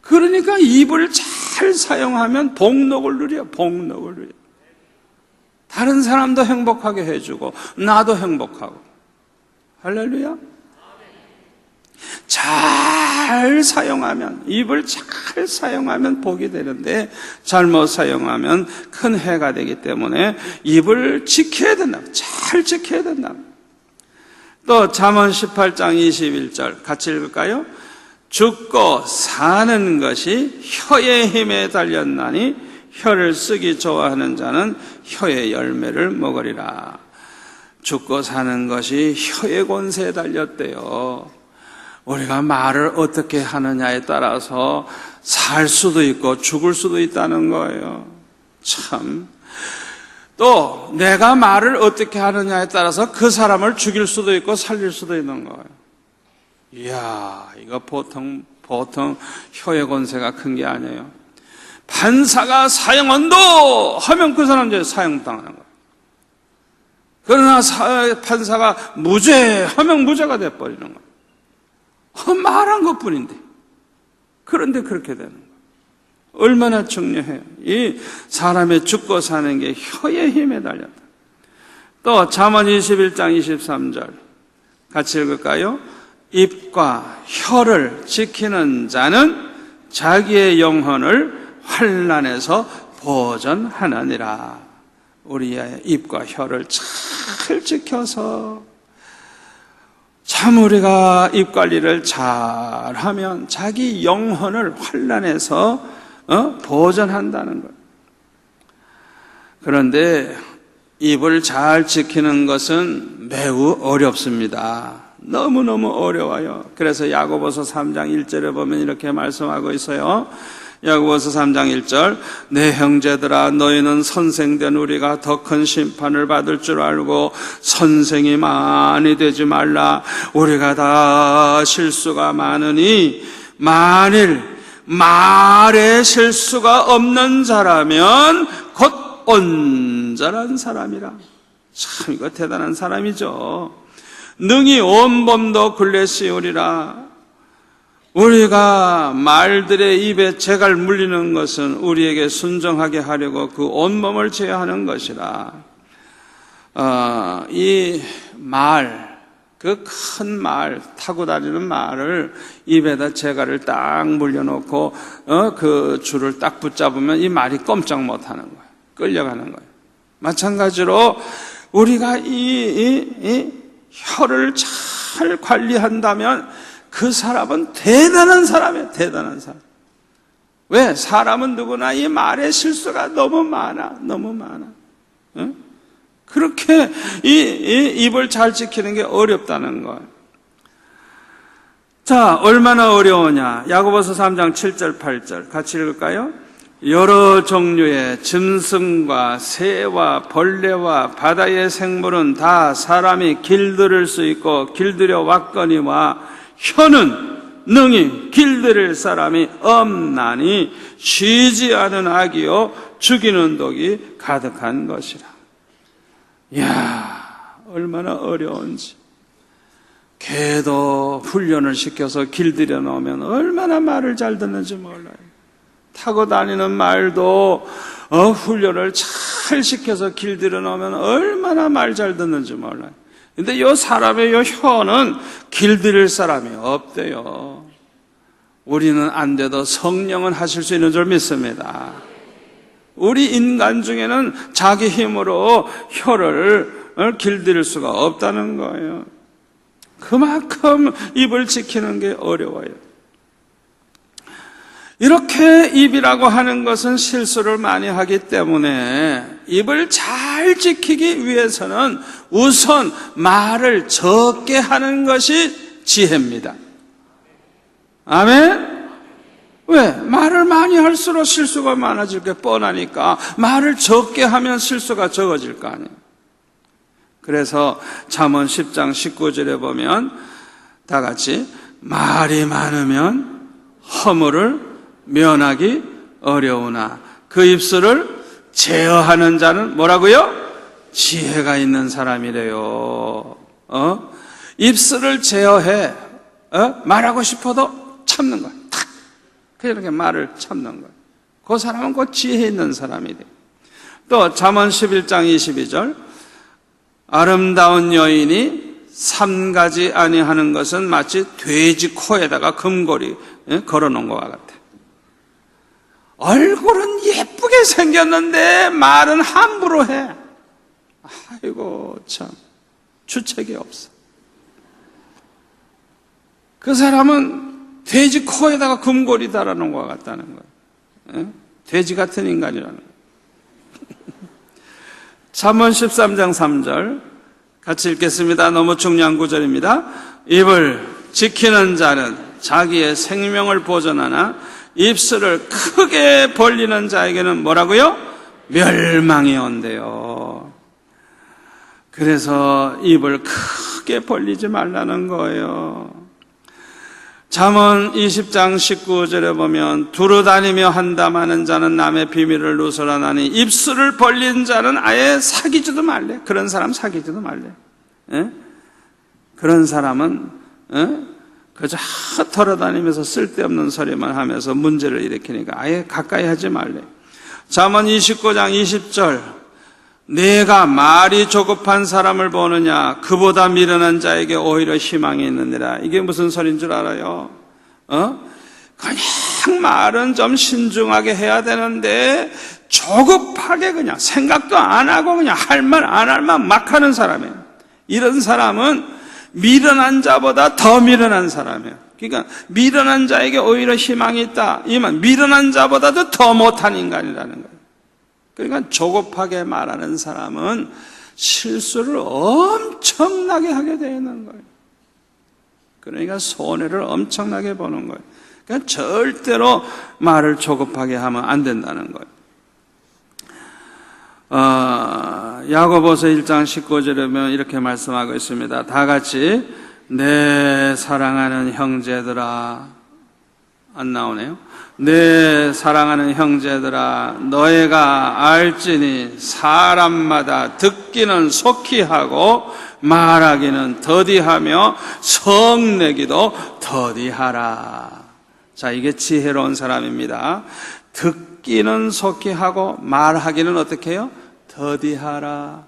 그러니까 입을 잘 사용하면 복록을 누려. 다른 사람도 행복하게 해주고 나도 행복하고. 할렐루야. 잘 사용하면, 입을 잘 사용하면 복이 되는데 잘못 사용하면 큰 해가 되기 때문에 입을 지켜야 된다. 잘 지켜야 된다. 또 잠언 18장 21절 같이 읽을까요? 죽고 사는 것이 혀의 힘에 달렸나니 혀를 쓰기 좋아하는 자는 혀의 열매를 먹으리라. 죽고 사는 것이 혀의 권세에 달렸대요. 우리가 말을 어떻게 하느냐에 따라서 살 수도 있고 죽을 수도 있다는 거예요. 참. 또 내가 말을 어떻게 하느냐에 따라서 그 사람을 죽일 수도 있고 살릴 수도 있는 거예요. 이야, 이거 보통 혀의 권세가 큰 게 아니에요. 판사가 사형언도 하면 그 사람 이제 사형당하는 거예요. 그러나 판사가 무죄하면 무죄가 돼버리는 거예요. 말한 것뿐인데. 그런데 그렇게 되는 거예요. 얼마나 중요해요. 이 사람의 죽고 사는 게 혀의 힘에 달렸다. 또 잠언 21장 23절 같이 읽을까요? 입과 혀를 지키는 자는 자기의 영혼을 환난에서 보전하느니라. 우리의 입과 혀를 잘 지켜서 참 우리가 입 관리를 잘하면 자기 영혼을 환난에서 보전한다는 것. 그런데 입을 잘 지키는 것은 매우 어렵습니다. 너무너무 어려워요. 그래서 야고보서 3장 1절에 보면 이렇게 말씀하고 있어요. 야고보서 3장 1절, 내 형제들아 너희는 선생된 우리가 더 큰 심판을 받을 줄 알고 선생이 많이 되지 말라. 우리가 다 실수가 많으니 만일 말에 실수가 없는 자라면 곧 온전한 사람이라. 참 이거 대단한 사람이죠. 능히 온 몸도 굴레 씌우리라. 우리가 말들의 입에 재갈 물리는 것은 우리에게 순종하게 하려고 그 온몸을 제어하는 것이라. 이 말, 그 큰 말, 타고 다니는 말을 입에다 재갈을 딱 물려놓고 그 줄을 딱 붙잡으면 이 말이 꼼짝 못하는 거예요. 끌려가는 거예요. 마찬가지로 우리가 이 혀를 잘 관리한다면 그 사람은 대단한 사람이에요. 대단한 사람. 왜? 사람은 누구나 이 말의 실수가 너무 많아. 너무 많아. 응? 그렇게 이 입을 잘 지키는 게 어렵다는 거예요. 자, 얼마나 어려우냐. 야고보서 3장 7절 8절 같이 읽을까요? 여러 종류의 짐승과 새와 벌레와 바다의 생물은 다 사람이 길들일 수 있고 길들여 왔거니와 혀는 능히 길들일 사람이 없나니 쉬지 않은 악이요 죽이는 독이 가득한 것이라. 이야, 얼마나 어려운지. 개도 훈련을 시켜서 길들여 놓으면 얼마나 말을 잘 듣는지 몰라요. 타고 다니는 말도 훈련을 잘 시켜서 길들여 놓으면 얼마나 말 잘 듣는지 몰라요. 근데 요 사람의 요 혀는 길들일 사람이 없대요. 우리는 안 돼도 성령은 하실 수 있는 줄 믿습니다. 우리 인간 중에는 자기 힘으로 혀를 길들일 수가 없다는 거예요. 그만큼 입을 지키는 게 어려워요. 이렇게 입이라고 하는 것은 실수를 많이 하기 때문에 입을 잘 지키기 위해서는 우선 말을 적게 하는 것이 지혜입니다. 아멘? 왜? 말을 많이 할수록 실수가 많아질 게 뻔하니까 말을 적게 하면 실수가 적어질 거 아니에요. 그래서 잠언 10장 19절에 보면 다 같이 말이 많으면 허물을 면하기 어려우나 그 입술을 제어하는 자는 뭐라고요? 지혜가 있는 사람이래요. 입술을 제어해. 말하고 싶어도 참는 거야. 탁. 그렇게 말을 참는 거야. 그 사람은 곧 지혜 있는 사람이 돼. 또 잠언 11장 22절 아름다운 여인이 삼가지 아니하는 것은 마치 돼지 코에다가 금고리 걸어놓은 것과 같아. 얼굴은 예쁘게 생겼는데 말은 함부로 해. 아이고 참 주책이 없어. 그 사람은 돼지 코에다가 금고리 달아놓은 것 같다는 거예요. 돼지 같은 인간이라는 거예요. 잠언 13장 3절 같이 읽겠습니다. 너무 중요한 구절입니다. 입을 지키는 자는 자기의 생명을 보존하나 입술을 크게 벌리는 자에게는 뭐라고요? 멸망이 온대요. 그래서 입을 크게 벌리지 말라는 거예요. 잠언 20장 19절에 보면 두루다니며 한담하는 자는 남의 비밀을 누설하나니 입술을 벌린 자는 아예 사귀지도 말래. 그런 사람 사귀지도 말래. 그런 사람은 그저 털어다니면서 쓸데없는 소리만 하면서 문제를 일으키니까 아예 가까이 하지 말래. 잠언 29장 20절 내가 말이 조급한 사람을 보느냐 그보다 미련한 자에게 오히려 희망이 있느니라. 이게 무슨 소리인 줄 알아요? 그냥 말은 좀 신중하게 해야 되는데 조급하게 그냥 생각도 안 하고 그냥 할 말 안 할 말 막 하는 사람이에요. 이런 사람은 미련한 자보다 더 미련한 사람이에요. 그러니까 미련한 자에게 오히려 희망이 있다. 이만 미련한 자보다도 더 못한 인간이라는 거예요. 그러니까 조급하게 말하는 사람은 실수를 엄청나게 하게 되는 거예요. 그러니까 손해를 엄청나게 보는 거예요. 그러니까 절대로 말을 조급하게 하면 안 된다는 거예요. 야고보서 1장 19절에 보면 이렇게 말씀하고 있습니다. 다 같이 내 사랑하는 형제들아, 안 나오네요. 내 사랑하는 형제들아, 너희가 알지니 사람마다 듣기는 속히 하고 말하기는 더디하며 성내기도 더디하라. 자, 이게 지혜로운 사람입니다. 듣기는 속히 하고 말하기는 어떻게 해요? 더디하라.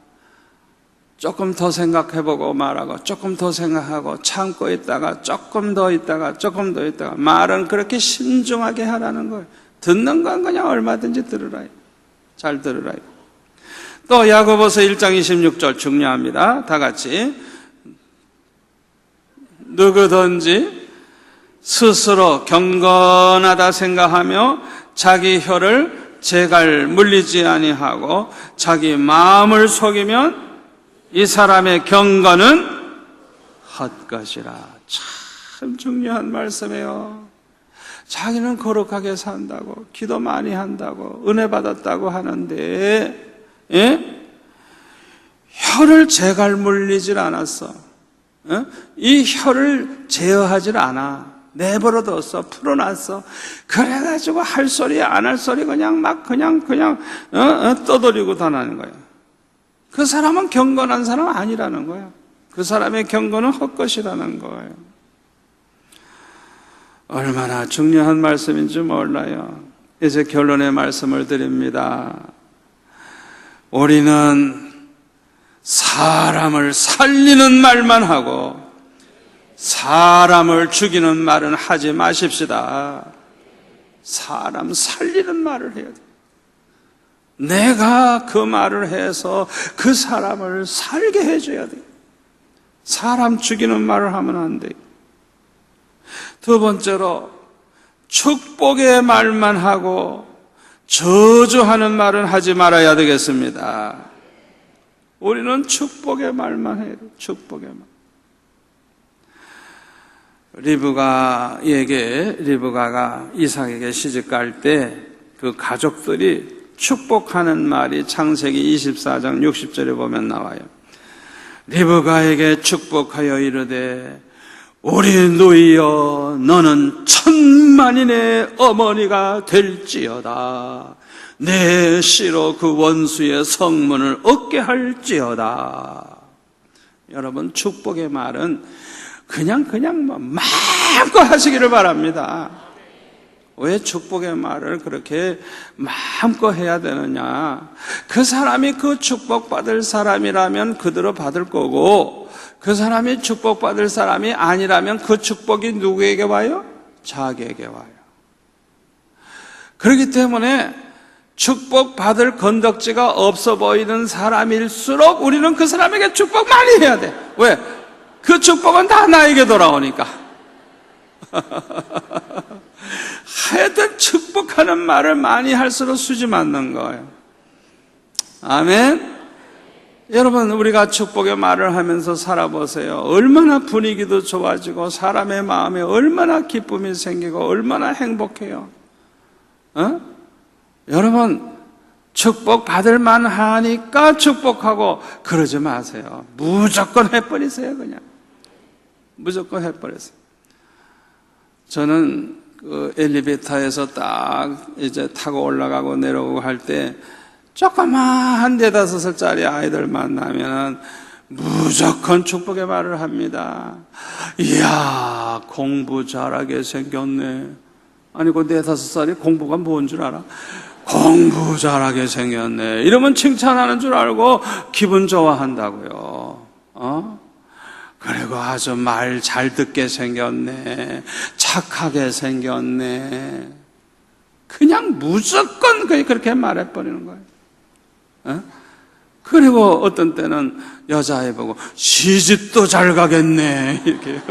조금 더 생각해보고 말하고, 조금 더 생각하고 참고 있다가 조금 더 있다가 조금 더 있다가, 말은 그렇게 신중하게 하라는 거예요. 듣는 건 그냥 얼마든지 들으라. 잘 들으라. 또 야고보서 1장 26절 중요합니다. 다 같이 누구든지 스스로 경건하다 생각하며 자기 혀를 재갈 물리지 아니하고 자기 마음을 속이면 이 사람의 경건은 헛것이라. 참 중요한 말씀이에요. 자기는 거룩하게 산다고, 기도 많이 한다고, 은혜 받았다고 하는데, 혀를 재갈 물리질 않았어. 이 혀를 제어하질 않아. 내버려뒀어. 풀어놨어. 그래가지고 할 소리 안 할 소리 그냥 떠돌리고 다니는 거야. 그 사람은 경건한 사람 아니라는 거야. 그 사람의 경건은 헛것이라는 거예요. 얼마나 중요한 말씀인지 몰라요. 이제 결론의 말씀을 드립니다. 우리는 사람을 살리는 말만 하고 사람을 죽이는 말은 하지 마십시다. 사람 살리는 말을 해야 돼. 내가 그 말을 해서 그 사람을 살게 해줘야 돼. 사람 죽이는 말을 하면 안 돼. 두 번째로, 축복의 말만 하고 저주하는 말은 하지 말아야 되겠습니다. 우리는 축복의 말만 해야 돼. 축복의 말. 리브가가 이삭에게 시집갈 때 그 가족들이 축복하는 말이 창세기 24장 60절에 보면 나와요. 리브가에게 축복하여 이르되 우리 누이여 너는 천만인의 어머니가 될지어다. 내 씨로 그 원수의 성문을 얻게 할지어다. 여러분, 축복의 말은 그냥 마음껏 하시기를 바랍니다. 왜 축복의 말을 그렇게 마음껏 해야 되느냐? 그 사람이 그 축복받을 사람이라면 그대로 받을 거고, 그 사람이 축복받을 사람이 아니라면 그 축복이 누구에게 와요? 자기에게 와요. 그렇기 때문에 축복받을 건덕지가 없어 보이는 사람일수록 우리는 그 사람에게 축복 많이 해야 돼. 왜? 그 축복은 다 나에게 돌아오니까. 하여튼 축복하는 말을 많이 할수록 수지 맞는 거예요. 아멘. 여러분, 우리가 축복의 말을 하면서 살아보세요. 얼마나 분위기도 좋아지고 사람의 마음에 얼마나 기쁨이 생기고 얼마나 행복해요. 여러분, 축복 받을 만하니까 축복하고 그러지 마세요. 무조건 해버리세요. 그냥 무조건 해버리세요. 저는 그 엘리베이터에서 딱 이제 타고 올라가고 내려오고 할 때 조그만 4-5살짜리 아이들 만나면 무조건 축복의 말을 합니다. 이야, 공부 잘하게 생겼네. 아니, 그 4-5살이 공부가 뭔 줄 알아? 공부 잘하게 생겼네. 이러면 칭찬하는 줄 알고 기분 좋아한다고요. 그리고 아주 말 잘 듣게 생겼네. 착하게 생겼네. 그냥 무조건 그렇게 말해버리는 거예요. 그리고 어떤 때는 여자애 보고 시집도 잘 가겠네. 이렇게.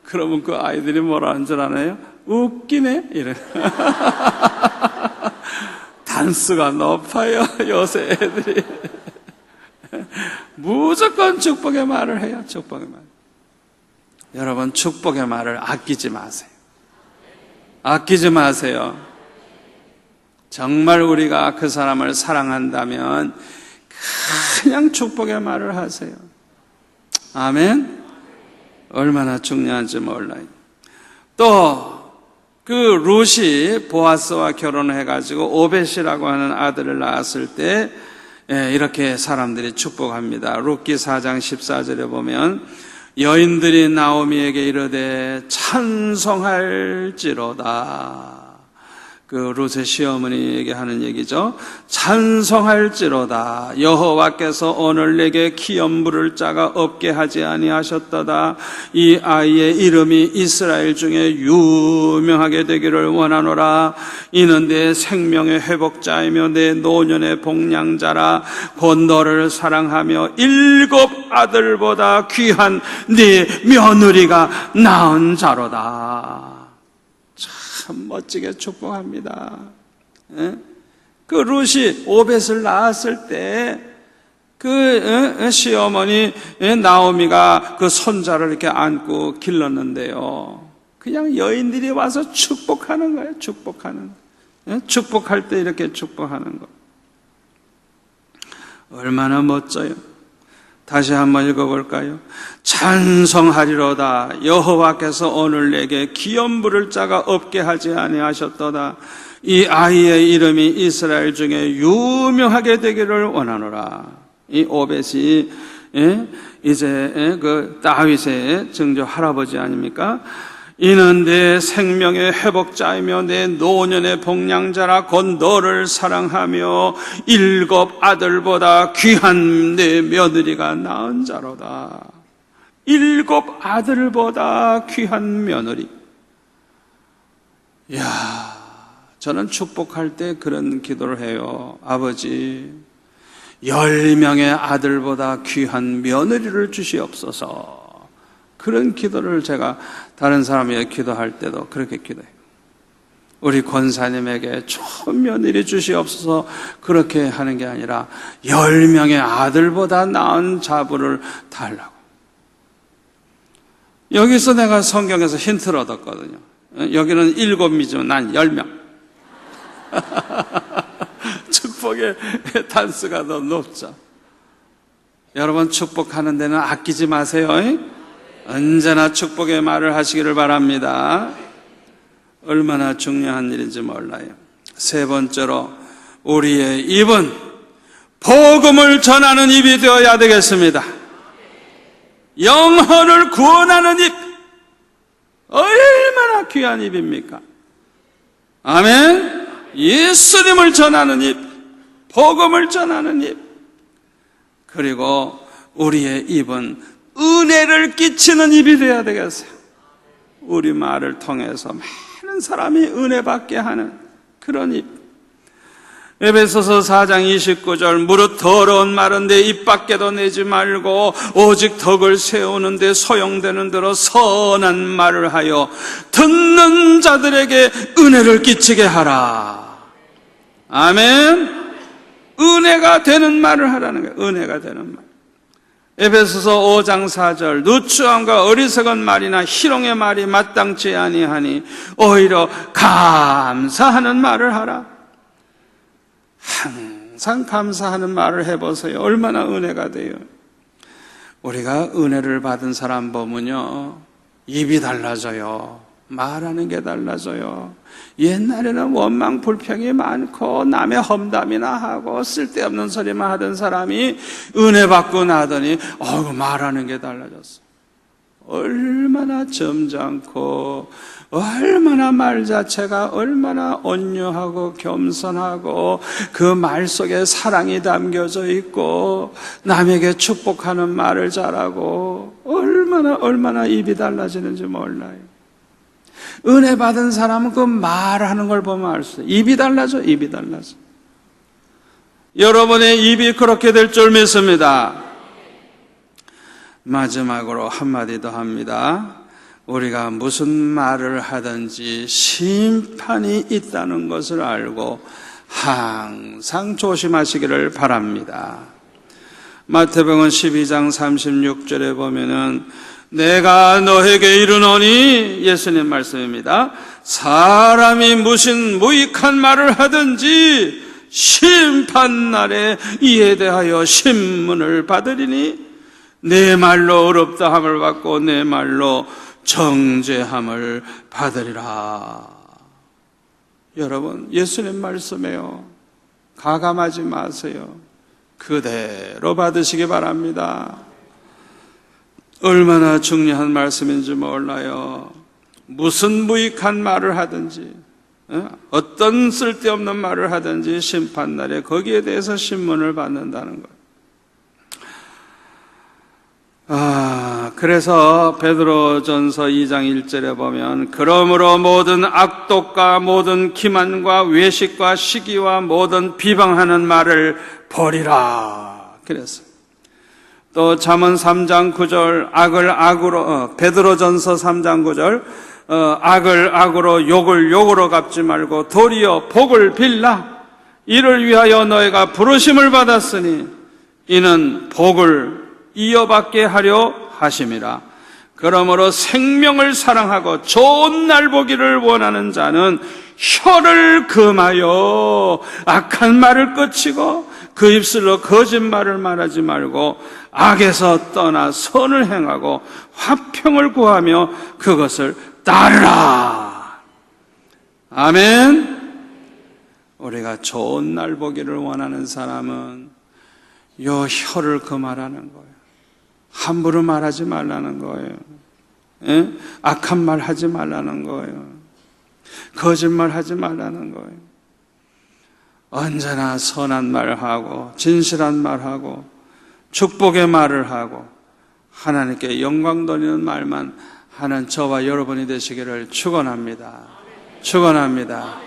그러면 그 아이들이 뭐라 하는 줄 아나요? 웃기네. 이래. 단수가 높아요. 요새 애들이. 무조건 축복의 말을 해요. 축복의 말. 여러분, 축복의 말을 아끼지 마세요. 아끼지 마세요. 정말 우리가 그 사람을 사랑한다면 그냥 축복의 말을 하세요. 아멘. 얼마나 중요한지 몰라요. 또 그 룻이 보아스와 결혼해가지고 오벳이라고 하는 아들을 낳았을 때 이렇게 사람들이 축복합니다. 룻기 4장 14절에 보면 여인들이 나오미에게 이르되 찬송할지로다. 그 룻의 시어머니에게 하는 얘기죠. 찬송할지로다. 여호와께서 오늘 내게 기업 물을 자가 없게 하지 아니하셨도다. 이 아이의 이름이 이스라엘 중에 유명하게 되기를 원하노라. 이는 내 생명의 회복자이며 내 노년의 복량자라. 곧 너를 사랑하며 7 아들보다 귀한 네 며느리가 낳은 자로다. 참 멋지게 축복합니다. 그 룻이 오벳을 낳았을 때 그 시어머니 나오미가 그 손자를 이렇게 안고 길렀는데요. 그냥 여인들이 와서 축복하는 거예요. 축복하는 거예요. 축복할 때 이렇게 축복하는 거. 얼마나 멋져요. 다시 한번 읽어볼까요? 찬송하리로다. 여호와께서 오늘 내게 기업 물을 자가 없게 하지 아니하셨도다. 이 아이의 이름이 이스라엘 중에 유명하게 되기를 원하노라. 이 오벳이 이제 그 다윗의 증조 할아버지 아닙니까? 이는 내 생명의 회복자이며 내 노년의 복량자라. 곧 너를 사랑하며 7 아들보다 귀한 내 며느리가 낳은 자로다. 7 아들보다 귀한 며느리. 이야, 저는 축복할 때 그런 기도를 해요. 아버지, 10명의 아들보다 귀한 며느리를 주시옵소서. 그런 기도를 제가 다른 사람에게 기도할 때도 그렇게 기도해요. 우리 권사님에게 좋은 며느리 주시옵소서 그렇게 하는 게 아니라 10명의 아들보다 나은 자부를 달라고. 여기서 내가 성경에서 힌트를 얻었거든요. 여기는 7이지만 난 10명. 축복의 단수가 더 높죠. 여러분, 축복하는 데는 아끼지 마세요. 언제나 축복의 말을 하시기를 바랍니다. 얼마나 중요한 일인지 몰라요. 3번째로, 우리의 입은 복음을 전하는 입이 되어야 되겠습니다. 영혼을 구원하는 입, 얼마나 귀한 입입니까? 아멘. 예수님을 전하는 입, 복음을 전하는 입. 그리고 우리의 입은 은혜를 끼치는 입이 되어야 되겠어요. 우리 말을 통해서 많은 사람이 은혜 받게 하는 그런 입. 에베소서 4장 29절, 무릇 더러운 말은 내 입 밖에도 내지 말고 오직 덕을 세우는데 소용되는 대로 선한 말을 하여 듣는 자들에게 은혜를 끼치게 하라. 아멘. 은혜가 되는 말을 하라는 거예요. 은혜가 되는 말. 에베소서 5장 4절, 누추함과 어리석은 말이나 희롱의 말이 마땅치 아니하니 오히려 감사하는 말을 하라. 항상 감사하는 말을 해보세요. 얼마나 은혜가 돼요. 우리가 은혜를 받은 사람 보면요, 입이 달라져요. 말하는 게 달라져요. 옛날에는 원망 불평이 많고 남의 험담이나 하고 쓸데없는 소리만 하던 사람이 은혜 받고 나더니 말하는 게 달라졌어. 얼마나 점잖고 얼마나 말 자체가 얼마나 온유하고 겸손하고 그 말 속에 사랑이 담겨져 있고 남에게 축복하는 말을 잘하고 얼마나 입이 달라지는지 몰라요. 은혜 받은 사람은 그 말하는 걸 보면 알 수 있어요. 입이 달라져, 입이 달라져. 여러분의 입이 그렇게 될 줄 믿습니다. 마지막으로 한마디 더 합니다. 우리가 무슨 말을 하든지 심판이 있다는 것을 알고 항상 조심하시기를 바랍니다. 마태복음 12장 36절에 보면은 내가 너에게 이르노니, 예수님 말씀입니다. 사람이 무슨 무익한 말을 하든지 심판날에 이에 대하여 신문을 받으리니 내 말로 어렵다 함을 받고 내 말로 정죄함을 받으리라. 여러분, 예수님 말씀이에요. 가감하지 마세요. 그대로 받으시기 바랍니다. 얼마나 중요한 말씀인지 몰라요. 무슨 무익한 말을 하든지, 어떤 쓸데없는 말을 하든지 심판날에 거기에 대해서 신문을 받는다는 것. 그래서 베드로전서 2장 1절에 보면 그러므로 모든 악독과 모든 기만과 외식과 시기와 모든 비방하는 말을 버리라 그랬어요. 또 잠언 3장 9절 악을 악으로 베드로전서 3장 9절 악을 악으로 욕을 욕으로 갚지 말고 도리어 복을 빌라. 이를 위하여 너희가 부르심을 받았으니 이는 복을 이어받게 하려 하심이라. 그러므로 생명을 사랑하고 좋은 날 보기를 원하는 자는 혀를 금하여 악한 말을 꺼치고 그 입술로 거짓말을 말하지 말고 악에서 떠나 선을 행하고 화평을 구하며 그것을 따르라. 아멘. 우리가 좋은 날 보기를 원하는 사람은 요 혀를 금하라는 거예요. 함부로 말하지 말라는 거예요. 악한 말 하지 말라는 거예요. 거짓말 하지 말라는 거예요. 언제나 선한 말하고 진실한 말하고 축복의 말을 하고 하나님께 영광 돌리는 말만 하는 저와 여러분이 되시기를 축원합니다. 축원합니다.